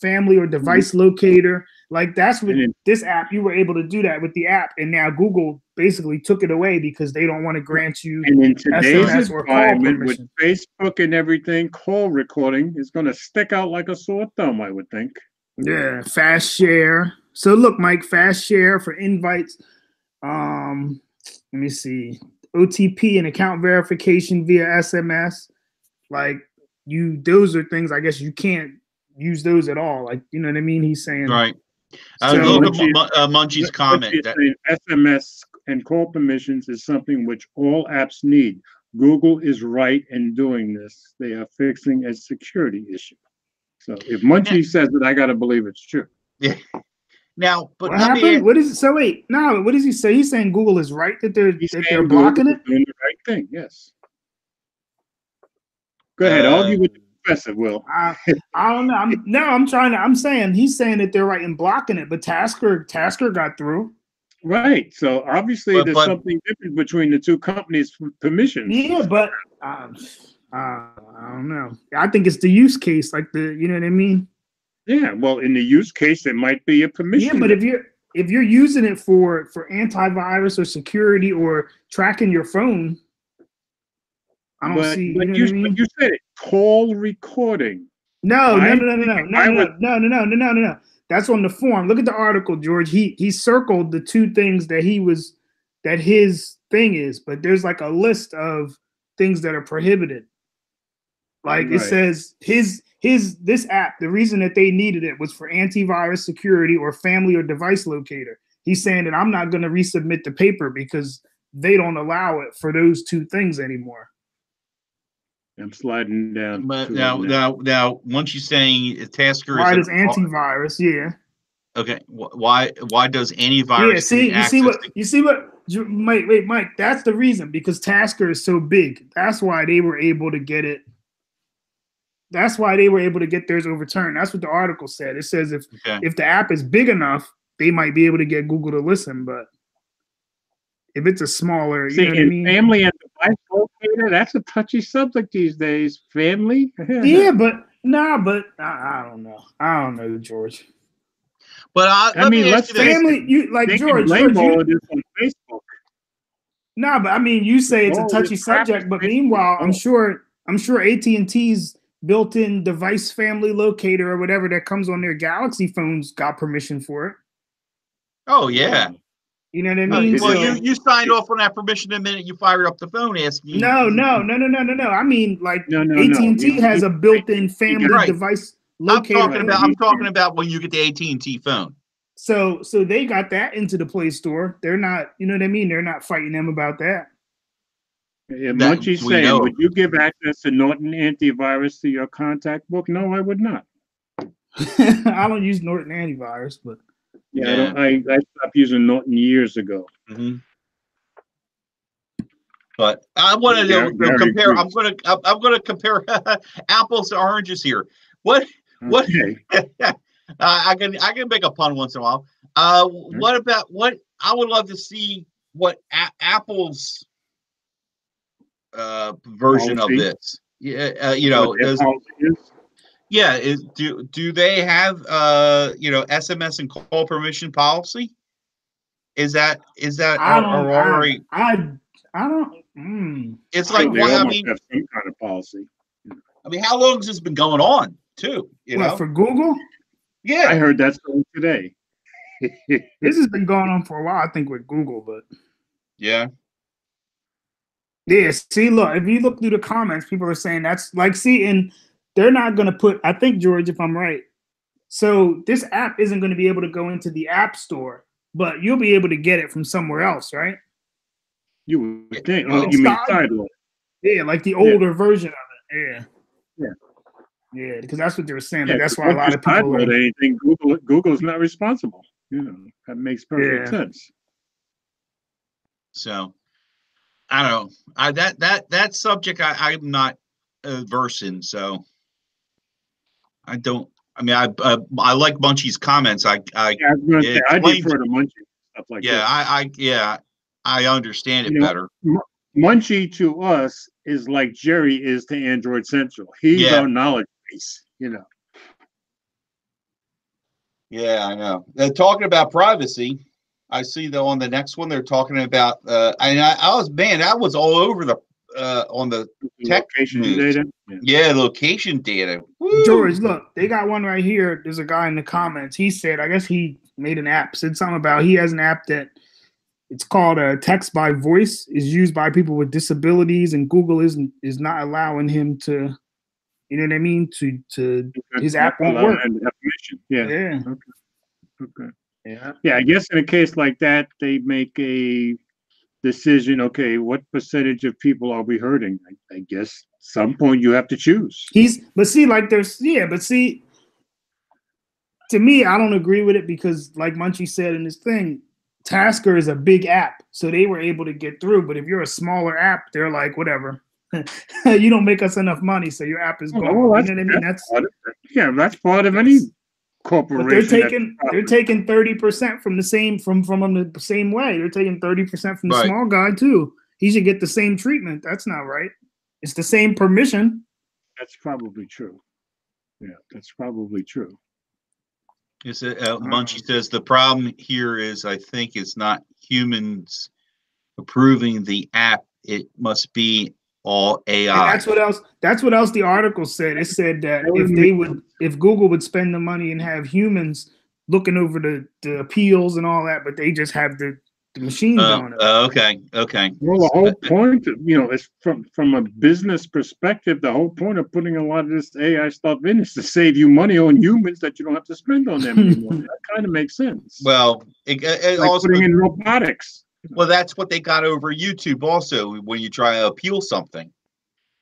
family or device locator. Like that's what this app, you were able to do that with the app. And now Google basically took it away because they don't want to grant you and in today's SMS or call environment permission. with Facebook and everything, call recording is going to stick out like a sore thumb, I would think. Yeah, fast share. So look, Mike, fast share for invites. Let me see. OTP and account verification via SMS. Like those are things I guess you can't use those at all. Like, you know what I mean? He's saying right. So Look at Munchie's comment. SMS and call permissions is something which all apps need. Google is right in doing this. They are fixing a security issue. So if Munchie says it, I got to believe it's true. Yeah. Now, but what happened? What is it? So wait, no, what does he say? He's saying Google is right that they're blocking it? Doing the right thing, yes. Go ahead, argue with the professor, Will. I don't know. I'm saying he's saying that they're right in blocking it, but Tasker got through. Right. So obviously there's something different between the two companies' permissions. Yeah, but I don't know. I think it's the use case, like you know what I mean? Yeah, well, in the use case, it might be a permission. Yeah, but if you're using it for antivirus or security or tracking your phone, I don't see. But you you said it. Call recording. No. That's on the form. Look at the article, George. He circled the two things that his thing is, but there's like a list of things that are prohibited. Like It says this app, the reason that they needed it was for antivirus, security, or family or device locator. He's saying that I'm not going to resubmit the paper because they don't allow it for those two things anymore. I'm sliding down. But now, once you're saying Tasker why does antivirus? Yeah. Okay. Why does antivirus? Yeah. You see what? Wait, Mike. That's the reason, because Tasker is so big. That's why they were able to get it. That's why they were able to get theirs overturned. That's what the article said. It says if the app is big enough, they might be able to get Google to listen. But if it's a smaller, you know what I mean? Family and device locator, that's a touchy subject these days. Family? Yeah, but I don't know. I don't know, George. But I mean, let's family. You like George? All of this on Facebook. No, but I mean, you say it's a touchy subject, but meanwhile, I'm sure AT&T's built-in device family locator or whatever that comes on their Galaxy phones got permission for it. Oh yeah. You know what I mean? Well, you signed off on that permission the minute you fired up the phone asking. No. I mean, like AT&T has a built-in family device locator. I'm talking about when you get the AT&T phone. So they got that into the Play Store. They're not, you know what I mean? They're not fighting them about that. Yeah, Munchie's saying, would you give access to Norton antivirus to your contact book? No, I would not. I don't use Norton antivirus, but I stopped using Norton years ago. Mm-hmm. But I want to compare. I'm going to compare apples to oranges here. Okay. I can make a pun once in a while. What about I would love to see what Apple's version of this. Yeah, do they have SMS and call permission policy? Is that I don't. It's like have some kind of policy. I mean, how long has this been going on too? For Google? Yeah, I heard that story today. This has been going on for a while, I think, with Google, but yeah. See, look, if you look through the comments, people are saying that's like, and they're not going to put, I think, George, if I'm right. So this app isn't going to be able to go into the App Store, but you'll be able to get it from somewhere else, right? You would think. You mean Sidewalk? Yeah, like the older version of it. Yeah. Yeah, because that's what they were saying. Yeah, Like, that's why a lot of people upload are, anything. Google's not responsible. You know, that makes perfect sense. So I don't know. That subject I'm not versed in. So I don't. I mean, I like Munchie's comments. I was going to say I defer to Munchie stuff like that. I understand it you know, better. Munchie to us is like Jerry is to Android Central. He's our knowledge base. You know. Yeah, I know. Talking about privacy, I see though on the next one they're talking about. I was that was all over the on the location data. Yeah, location data. Woo! George, look, they got one right here. There's a guy in the comments. He said, I guess he made an app. Said something about he has an app that it's called Text by Voice. Is used by people with disabilities, and Google is not allowing him to. You know what I mean? To his app won't work. Yeah. Okay. Yeah. I guess in a case like that, they make a decision. Okay, what percentage of people are we hurting? I guess some point you have to choose. But see, to me, I don't agree with it because, like Munchie said in his thing, Tasker is a big app, so they were able to get through. But if you're a smaller app, they're like, whatever. You don't make us enough money, so your app is gone. You know what I mean? That's part of any corporation. But they're taking 30% from the same from the same way. They're taking 30% from the small guy too. He should get the same treatment. That's not right. It's the same permission. That's probably true. Yeah, that's probably true. Munchie says the problem here is I think it's not humans approving the app. It must be all AI. And that's what else the article said. It said that if Google would spend the money and have humans looking over the appeals and all that, but they just have the machine doing it. Okay. Well, the whole point, is from a business perspective, the whole point of putting a lot of this AI stuff in is to save you money on humans that you don't have to spend on them anymore. That kind of makes sense. Well, it like also putting in robotics. Well, that's what they got over YouTube also when you try to appeal something.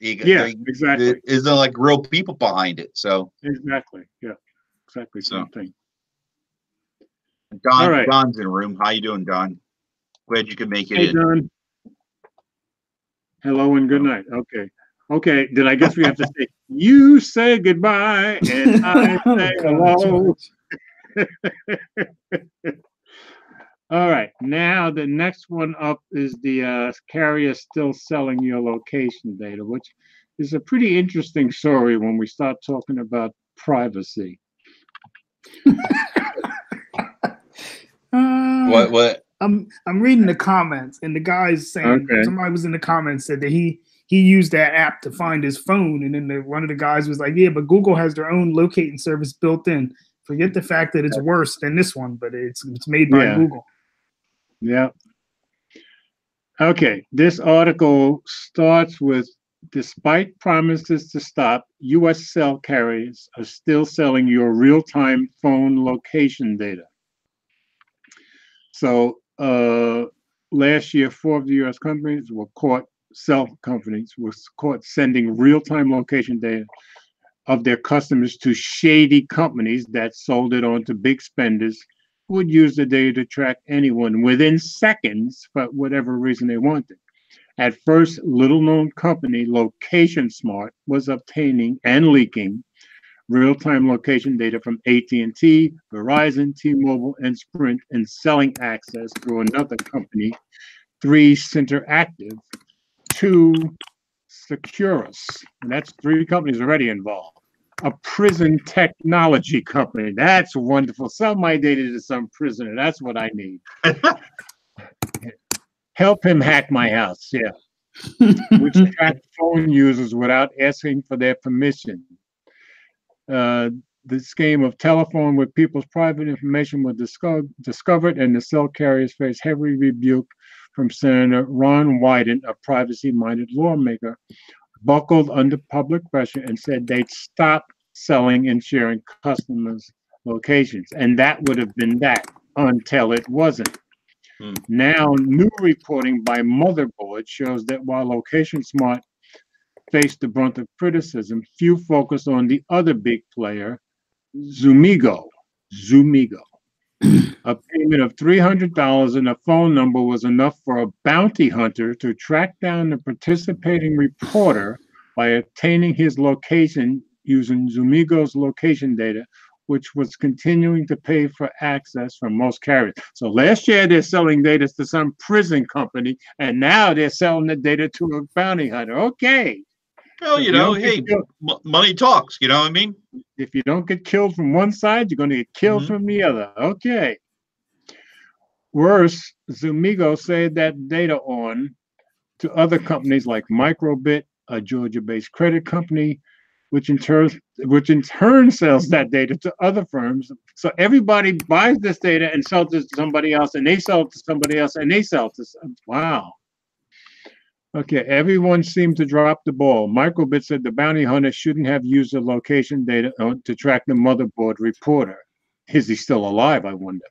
Exactly. Is there like real people behind it? So exactly. Yeah. Exactly. Same thing. Don, right. Don's in the room. How you doing, Don? Glad you could make it in. Don. Hello and good night. Okay. Then I guess we have to say you say goodbye and I say hello. All right, now the next one up is the carrier still selling your location data, which is a pretty interesting story when we start talking about privacy. What? I'm reading the comments, and the guy's saying somebody was in the comments said that he used that app to find his phone, and then one of the guys was like, "Yeah, but Google has their own locating service built in. Forget the fact that it's worse than this one, but it's made by Google." Yeah. Okay. This article starts with, despite promises to stop, U.S. cell carriers are still selling your real-time phone location data. So last year, 4 of the U.S. companies were caught, cell companies were caught sending real-time location data of their customers to shady companies that sold it on to big spenders would use the data to track anyone within seconds for whatever reason they wanted. At first, little-known company Location Smart was obtaining and leaking real-time location data from AT&T, Verizon, T-Mobile, and Sprint, and selling access through another company, 3 Interactive, to Securus. And that's 3 companies already involved. A prison technology company. That's wonderful. Sell my data to some prisoner. That's what I need. Help him hack my house. Yeah. Which track phone users without asking for their permission. The scheme of telephone with people's private information was discovered, and the cell carriers face heavy rebuke from Senator Ron Wyden, a privacy-minded lawmaker, buckled under public pressure and said they'd stop selling and sharing customers' locations. And that would have been that until it wasn't. Now, new reporting by Motherboard shows that while Location Smart faced the brunt of criticism, few focused on the other big player, Zumigo. A payment of $300 and a phone number was enough for a bounty hunter to track down the participating reporter by obtaining his location using Zumigo's location data, which was continuing to pay for access from most carriers. So last year they're selling data to some prison company, and now they're selling the data to a bounty hunter. Okay. Well, you know, hey, money talks. You know what I mean? If you don't get killed from one side, you're going to get killed from the other. Okay. Worse, Zumigo sold that data on to other companies like Microbit, a Georgia-based credit company, which in turn sells that data to other firms. So everybody buys this data and sells it to somebody else, and they sell it to somebody else, and they sell it to wow. Okay, everyone seemed to drop the ball. Microbit said the bounty hunter shouldn't have used the location data to track the motherboard reporter. Is he still alive, I wonder?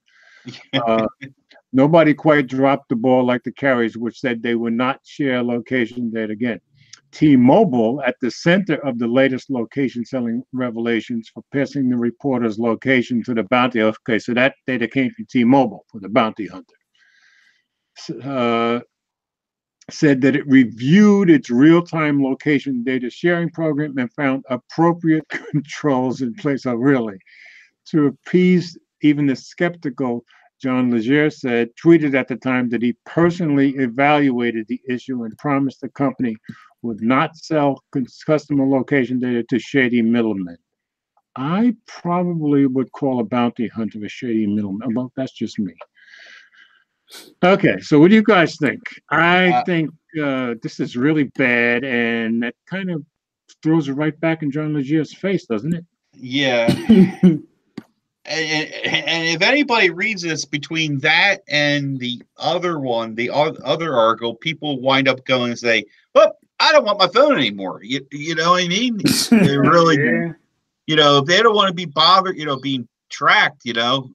Nobody quite dropped the ball like the carriers, which said they would not share location data again. T-Mobile, at the center of the latest location selling revelations for passing the reporter's location to the bounty. Okay, so that data came from T-Mobile for the bounty hunter. Said that it reviewed its real-time location data sharing program and found appropriate controls in place. Oh, really? To appease even the skeptical, John Legere tweeted at the time that he personally evaluated the issue and promised the company would not sell customer location data to shady middlemen. I probably would call a bounty hunter a shady middleman. Well, that's just me. Okay, so what do you guys think? I think this is really bad, and that kind of throws it right back in John Legere's face, doesn't it? Yeah. And if anybody reads this between that and the other one, the other article, people wind up going and say, "Well, I don't want my phone anymore." You know what I mean? They really do. You know, if they don't want to be bothered, you know, being tracked, you know,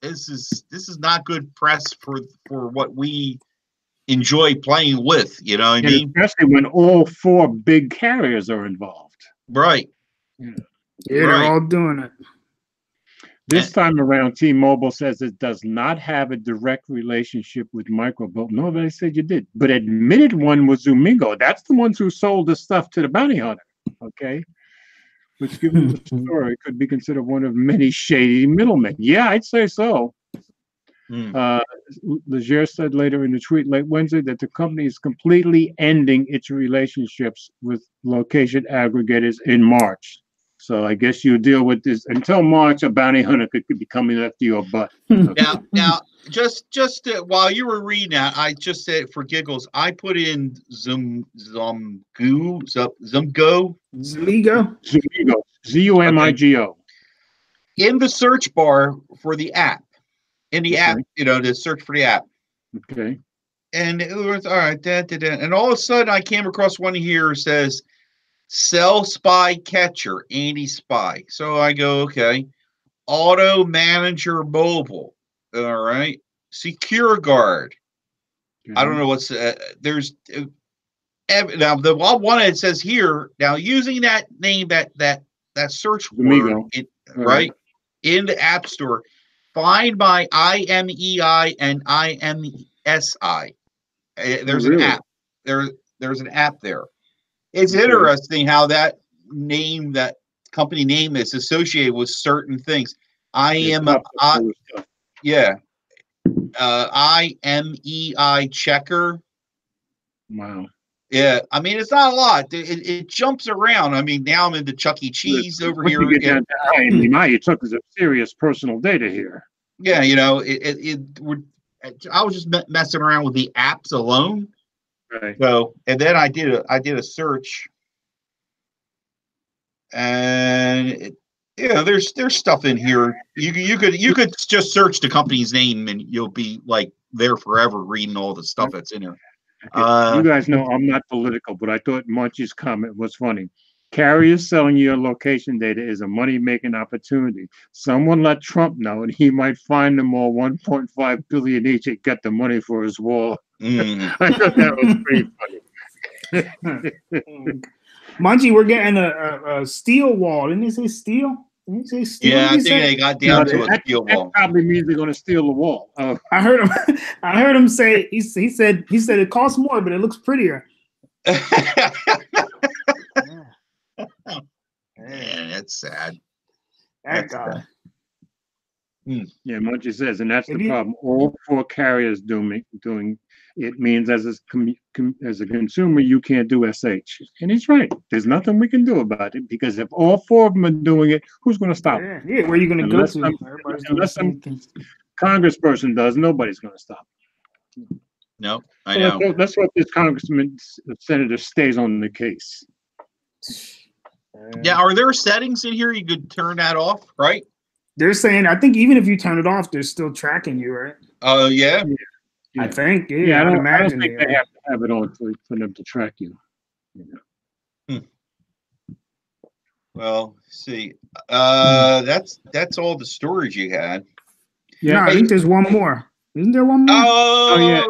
this is not good press for what we enjoy playing with. You know what I mean? Especially when all four big carriers are involved. Right. Yeah, they're all doing it. This time around, T-Mobile says it does not have a direct relationship with Microbit. No, they said you did, but admitted one was Zumigo. That's the ones who sold the stuff to the bounty hunter. Okay, which, given the story, could be considered one of many shady middlemen. Yeah, I'd say so. Legere said later in the tweet late Wednesday that the company is completely ending its relationships with location aggregators in March. So I guess you deal with this until March. A bounty hunter could be coming after your butt. Okay. Now, just while you were reading that, I just said for giggles, I put in Zumigo, Zumigo, in the search bar for the app. In the app, you know, to search for the app. Okay. And it was all right. And all of a sudden, I came across one here says, "Cell Spy Catcher, anti-spy." So I go, okay. Auto Manager Mobile. All right. Secure Guard. I don't know what's there's now the one it says here now using that name that search word right in the App Store. Find my IMEI and IMSI. There's an app. There's an app there. It's interesting how that name, that company name, is associated with certain things. IMEI checker. Wow. Yeah, I mean it's not a lot. It jumps around. I mean now I'm into Chuck E. Cheese over here. You get down to IMEI, you took some serious personal data here. Yeah, you know I was just messing around with the apps alone. Right. So, and then I did a search, and there's stuff in here. You could just search the company's name and you'll be like there forever reading all the stuff that's in there. You guys know I'm not political, but I thought Munchie's comment was funny. Carriers selling your location data is a money-making opportunity. Someone let Trump know, and he might find them all $1.5 billion each and get the money for his wall. I thought that was pretty funny. Munchie, we're getting a steel wall. Didn't they say steel? Didn't they say steel? Yeah, I think they got down to a steel that wall. probably means they're going to steal the wall. I heard him. I heard him say. He said it costs more, but it looks prettier. Man, that's sad. That guy. Yeah, Munchie says, and that's the problem. All 4 carriers doing it means as a consumer, you can't do SH. And he's right. There's nothing we can do about it because if all 4 of them are doing it, who's going to stop it? Yeah, where are you going to go to? Unless some congressperson does, nobody's going to stop it. No, I know. That's what this congressman, senator stays on the case. Yeah, are there settings in here you could turn that off, right? They're saying, I think even if you turn it off, they're still tracking you, right? Oh, yeah? I think, I don't think they have to have it on for them to track you. Well, see, that's all the storage you had. Yeah, no, I think there's one more. Isn't there one more? Oh, yeah.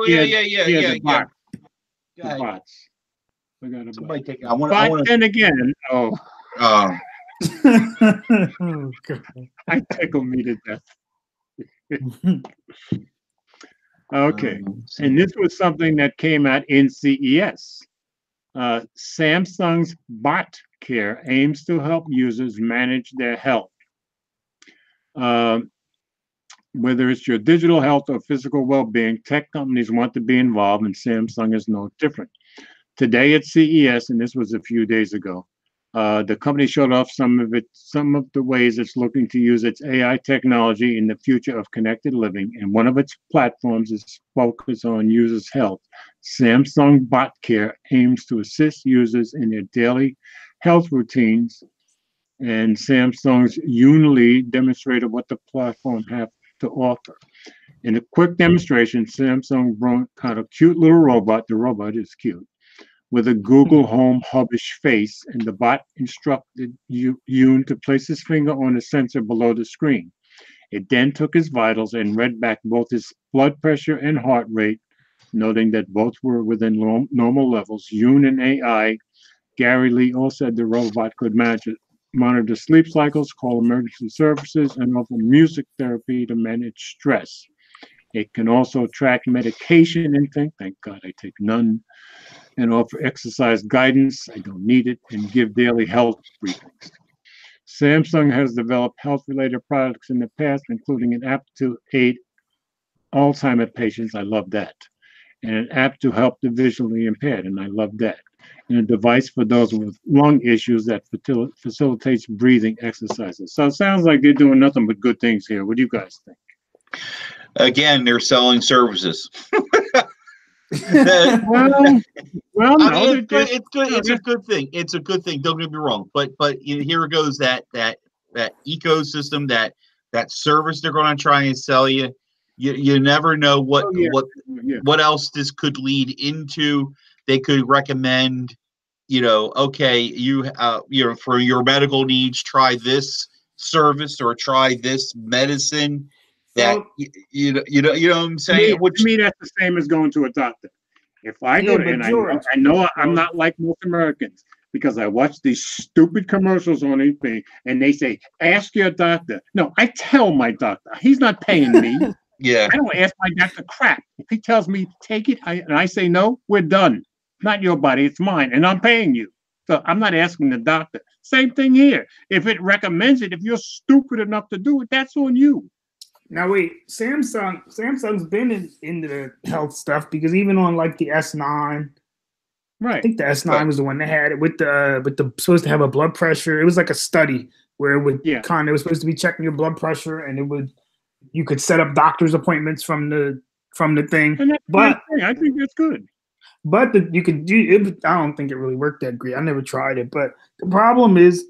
The bots. We got a Somebody take. But then again, Oh. Oh, I tickle me to death. Okay, and this was something that came out in CES. Samsung's Bot Care aims to help users manage their health. Whether it's your digital health or physical well-being, tech companies want to be involved, and Samsung is no different. Today at CES, and this was a few days ago, the company showed off some of the ways it's looking to use its AI technology in the future of connected living, and one of its platforms is focused on users' health. Samsung Bot Care aims to assist users in their daily health routines, and Samsung's Unily demonstrated what the platform has to offer. In a quick demonstration, Samsung brought out a cute little robot. The robot is cute, with a Google Home Hub-ish face, and the bot instructed Yoon to place his finger on a sensor below the screen. It then took his vitals and read back both his blood pressure and heart rate, noting that both were within normal levels. Yoon and AI, Gary Lee, all said the robot could monitor sleep cycles, call emergency services, and offer music therapy to manage stress. It can also track medication intake, thank God I take none, and offer exercise guidance, I don't need it, and give daily health briefings. Samsung has developed health-related products in the past, including an app to aid Alzheimer's patients, I love that, and an app to help the visually impaired, and I love that, and a device for those with lung issues that facilitates breathing exercises. So it sounds like they're doing nothing but good things here. What do you guys think? Again, they're selling services. Well, I mean, it's good. It's a good thing. It's a good thing. Don't get me wrong. But here goes that ecosystem, that service they're going to try and sell you. You never know what else this could lead into. They could recommend, okay, you for your medical needs, try this service or try this medicine. That you know what I'm saying? To me, that's the same as going to a doctor. If I go to, and I know I'm not like most Americans because I watch these stupid commercials on anything, and they say, "Ask your doctor." No, I tell my doctor. He's not paying me. Yeah, I don't ask my doctor crap. If he tells me take it, and I say no, we're done. Not your body, it's mine, and I'm paying you. So I'm not asking the doctor. Same thing here. If it recommends it, if you're stupid enough to do it, that's on you. Now wait, Samsung's been into the health stuff because even on like the S9, right? I think the S9 was the one that had it with the supposed to have a blood pressure. It was like a study where it would it was supposed to be checking your blood pressure, and you could set up doctor's appointments from the thing. But I think that's good. But you could do it. I don't think it really worked that great. I never tried it. But the problem is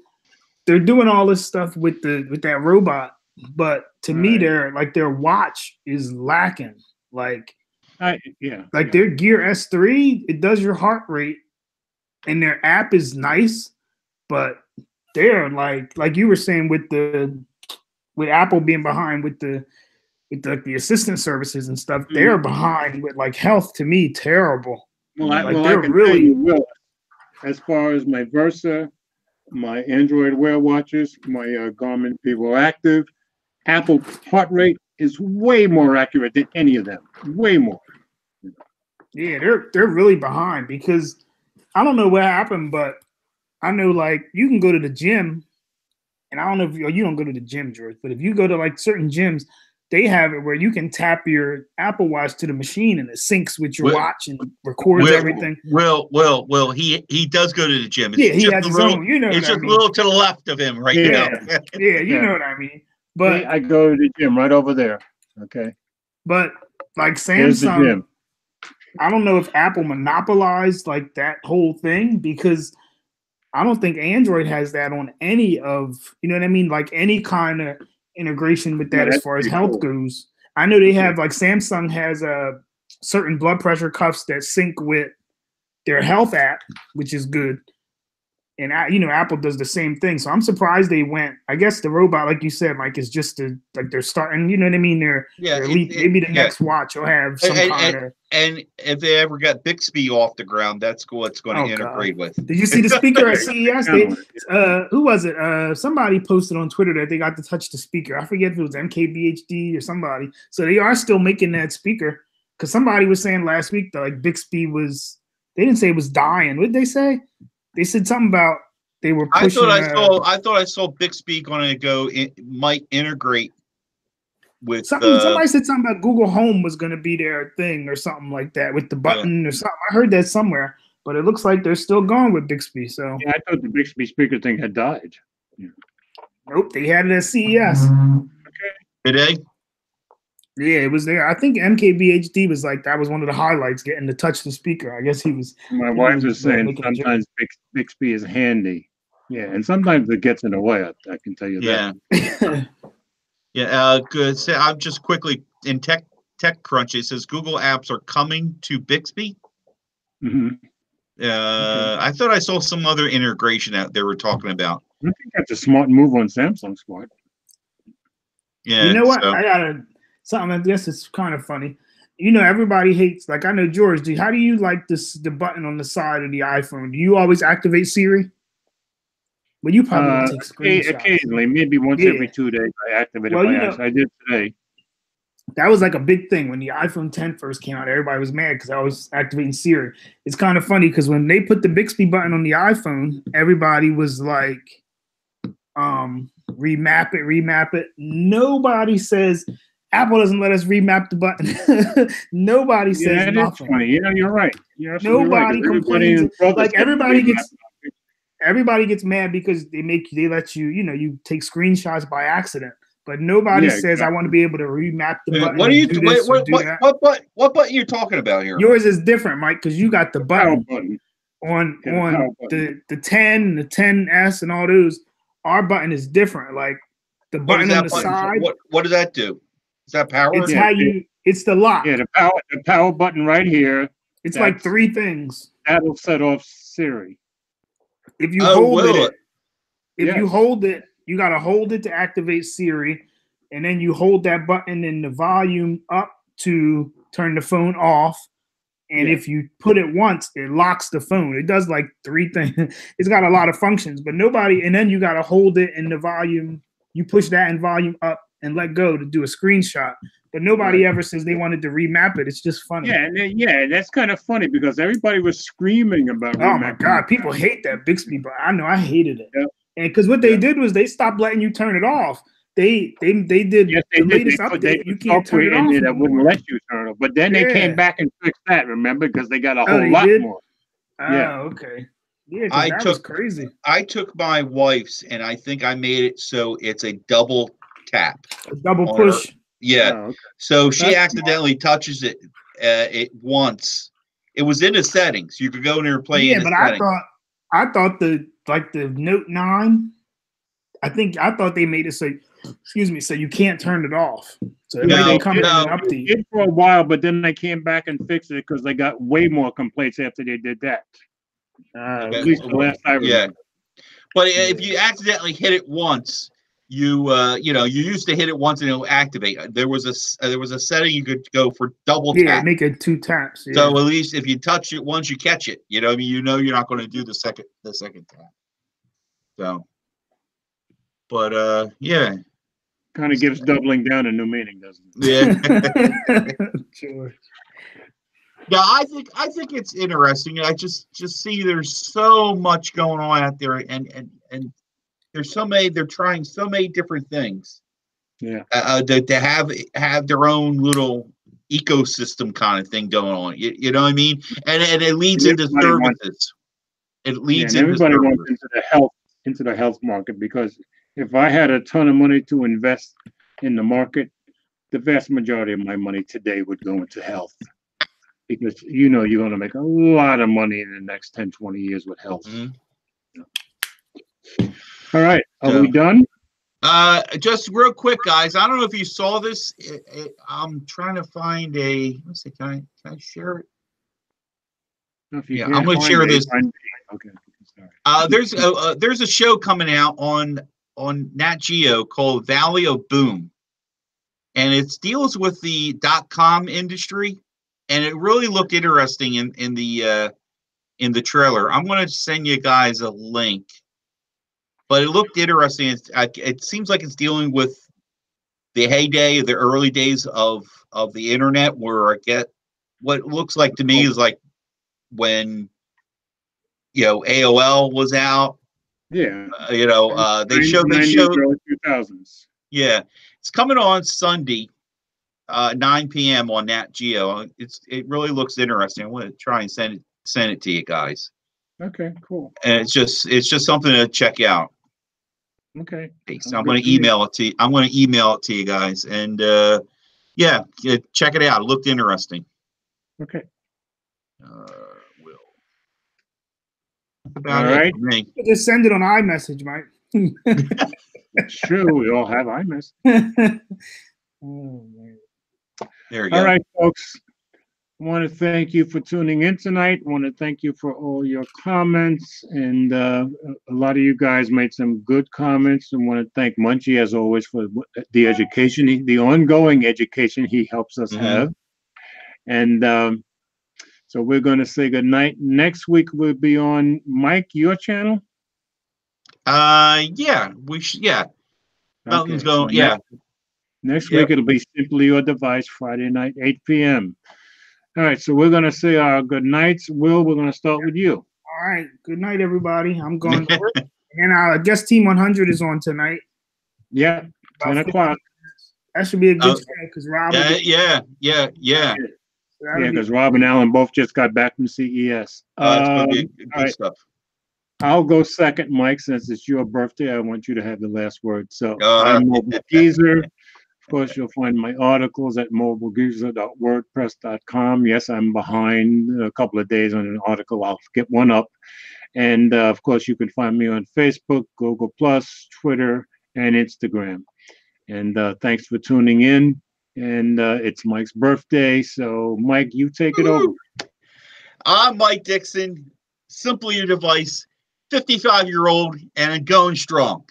they're doing all this stuff with that robot. But to me, their watch is lacking. Their Gear S3, it does your heart rate, and their app is nice, but they're like you were saying with Apple being behind with the assistant services and stuff, they're behind with like health. To me, terrible. Well, I Like, can they're tell really- you, Will, as far as my Versa, my Android Wear watches, my Garmin People Active, Apple heart rate is way more accurate than any of them. Way more. Yeah, they're really behind because I don't know what happened, but I know like you can go to the gym, and I don't know if you don't go to the gym, George, but if you go to like certain gyms, they have it where you can tap your Apple Watch to the machine and it syncs with your watch and records everything. Will, he does go to the gym. Yeah, he just has a his little, own. You know, it's what I just a mean. little to the left of him right Yeah. now. Yeah, you Yeah. know what I mean. But I go to the gym right over there. Okay. but like Here's the Samsung, gym. I don't know if Apple monopolized like that whole thing because I don't think Android has that on any of, you know what I mean? Like any kind of integration with that Yeah, as that's far as pretty health cool. goes. I know they have like Samsung has certain blood pressure cuffs that sync with their health app, which is good. And Apple does the same thing. So I'm surprised they went. I guess the robot, like you said, Mike, is just like they're starting. You know what I mean? They're maybe the next watch will have some kind of. And if they ever got Bixby off the ground, that's cool. It's going to integrate with. Did you see the speaker at CES? Who was it? Somebody posted on Twitter that they got to touch the speaker. I forget if it was MKBHD or somebody. So they are still making that speaker because somebody was saying last week that like Bixby was. They didn't say it was dying. What did they say? They said something about they were pushing. I thought I saw Bixby going to go. It might integrate with somebody said something about Google Home was going to be their thing or something like that with the button or something. I heard that somewhere, but it looks like they're still going with Bixby. So yeah, I thought the Bixby speaker thing had died. Yeah. Nope, they had it at CES. Did they? Yeah, it was there. I think MKBHD was like that was one of the highlights, getting to touch the speaker. I guess he was. My wife was saying sometimes Bixby is handy. Yeah, and sometimes it gets in the way. I can tell you that. Yeah. Good. So I'm just quickly in TechCrunch. It says Google apps are coming to Bixby. Mm-hmm. I thought I saw some other integration out they were talking about. I think that's a smart move on Samsung's part. Yeah. You know what? I got something. I guess it's kind of funny. You know, everybody hates. Like I know George. How do you like the button on the side of the iPhone? Do you always activate Siri? Well, you probably don't take screenshots. Occasionally, maybe once every 2 days, I activate it. I did today. That was like a big thing when the iPhone 10 first came out. Everybody was mad because I was activating Siri. It's kind of funny because when they put the Bixby button on the iPhone, everybody was like, remap it. Nobody says Apple doesn't let us remap the button. Nobody says nothing. That's funny. Yeah, you're right. Nobody complains. Like everybody gets mad because they let you, you take screenshots by accident. But nobody says I want to be able to remap the button. What are you doing? What button you talking about here? Yours is different, Mike, because you got the button on the 10, the 10S, and all those. Our button is different. Like the button on the side. What does that do? Is that power? It's it's the lock. Yeah, the power button right here. It's like three things. That'll set off Siri. If you you hold it, you gotta hold it to activate Siri, and then you hold that button in the volume up to turn the phone off. And if you put it once, it locks the phone. It does like three things. It's got a lot of functions, but and then you gotta hold it in the volume. You push that in volume up and let go to do a screenshot. But nobody ever says they wanted to remap it. It's just funny. Yeah, that's kind of funny because everybody was screaming about. Oh my God, people hate that Bixby, but I know I hated it. Yeah. And because what they did was they stopped letting you turn it off. They did the latest update. You can't turn it off. That wouldn't let you turn it. But then they came back and fixed that. Remember, because they got a whole lot more. Oh, okay. Yeah, that was crazy. I took my wife's and I think I made it so it's a double tap, a double push. Yeah. Oh, okay. So she accidentally touches it once. It was in the settings. You could go in there and play. Yeah, but I thought the Note 9. I thought they made it so you can't turn it off. So they come in and update. It did for a while, but then they came back and fixed it because they got way more complaints after they did that. At least the last I remember. Yeah. But if you accidentally hit it once, you know, you used to hit it once and it'll activate. There was a setting you could go for double tap. Make it 2 taps. Yeah. So at least if you touch it once, you catch it. You know, I mean, you know, you're not going to do the second tap. So, but yeah, kind of gives doubling down a new meaning, doesn't it? yeah. Sure. Yeah, I think it's interesting. I just see there's so much going on out there, and there's so many. They're trying so many different things. Yeah. To have their own little ecosystem kind of thing going on. You know what I mean? And it leads into services. It leads into everybody services. wants into the health market, because if I had a ton of money to invest in the market, the vast majority of my money today would go into health. Because you know you're going to make a lot of money in the next 10, 20 years with health. Mm-hmm. All right. Are we done? Just real quick, guys. I don't know if you saw this. I'm trying to find a. Let's see. Can I share it? Yeah, I'm going to share this. Okay. Sorry. There's a show coming out on Nat Geo called Valley of Boom, and it deals with the .com industry. And it really looked interesting in the trailer. I'm going to send you guys a link, but it looked interesting. It seems like it's dealing with the heyday, the early days of the internet, where I get what it looks like to me is like when, you know, AOL was out. Yeah. You know, they showed early 2000s. Yeah, it's coming on Sunday. 9 p.m. on Nat Geo. It really looks interesting. I want to try and send it to you guys. Okay, cool. And it's just something to check out. Okay. So I'm going to email it to you. I'm going to email it to you guys, and yeah, check it out. It looked interesting. Okay. Will. All right. Just send it on iMessage, Mike. It's true. We all have iMessage. Oh, man. There you go. All right, folks. I want to thank you for tuning in tonight. I want to thank you for all your comments. And a lot of you guys made some good comments. I want to thank Munchie, as always, for the education, the ongoing education he helps us have. And so we're going to say good night. Next week, we'll be on, Mike, your channel? Yeah, we should. Yeah. Mountains Okay. going. Yeah. Next week, it'll be Simply Your Device, Friday night, 8 p.m. All right, so we're going to say our good nights. Will, we're going to start with you. All right. Good night, everybody. I'm going to work. And I guess Team 100 is on tonight. Yeah, 10 o'clock. That should be a good show because Rob. Yeah, because Rob and Alan both just got back from CES. That's going to be good stuff. I'll go second, Mike, since it's your birthday. I want you to have the last word. So I'm Mobile Geezer. Of course, you'll find my articles at mobilegeezer.wordpress.com. Yes, I'm behind a couple of days on an article. I'll get one up. And, of course, you can find me on Facebook, Google+, Twitter, and Instagram. And thanks for tuning in. And it's Mike's birthday. So, Mike, you take it over. I'm Mike Dixon, Simply Your Device, 55-year-old, and going strong.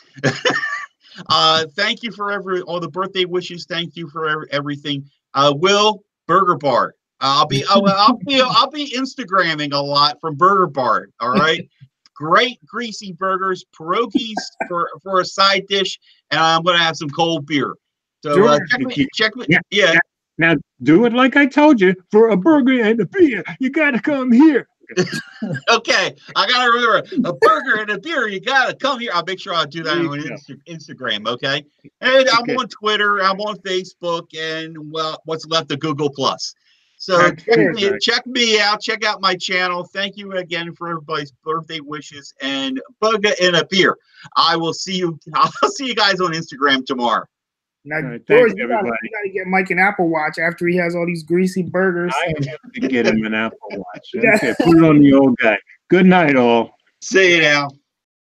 Thank you for all the birthday wishes. Thank you for everything. Will, Burger Bar. I'll be Instagramming a lot from Burger Bar. All right. Great greasy burgers, pierogies for a side dish, and I'm gonna have some cold beer. So check me. Yeah. Now do it like I told you. For a burger and a beer, you gotta come here. Okay, I gotta remember a burger and a beer. You gotta come here. I'll make sure I'll do that on Instagram. Okay, and I'm on Twitter. I'm on Facebook, and what's left of Google+. So check me out. Check out my channel. Thank you again for everybody's birthday wishes and burger and a beer. I'll see you guys on Instagram tomorrow. Now, George, you gotta get Mike an Apple Watch after he has all these greasy burgers. I have to get him an Apple Watch. Okay, put it on the old guy. Good night, all. See you now.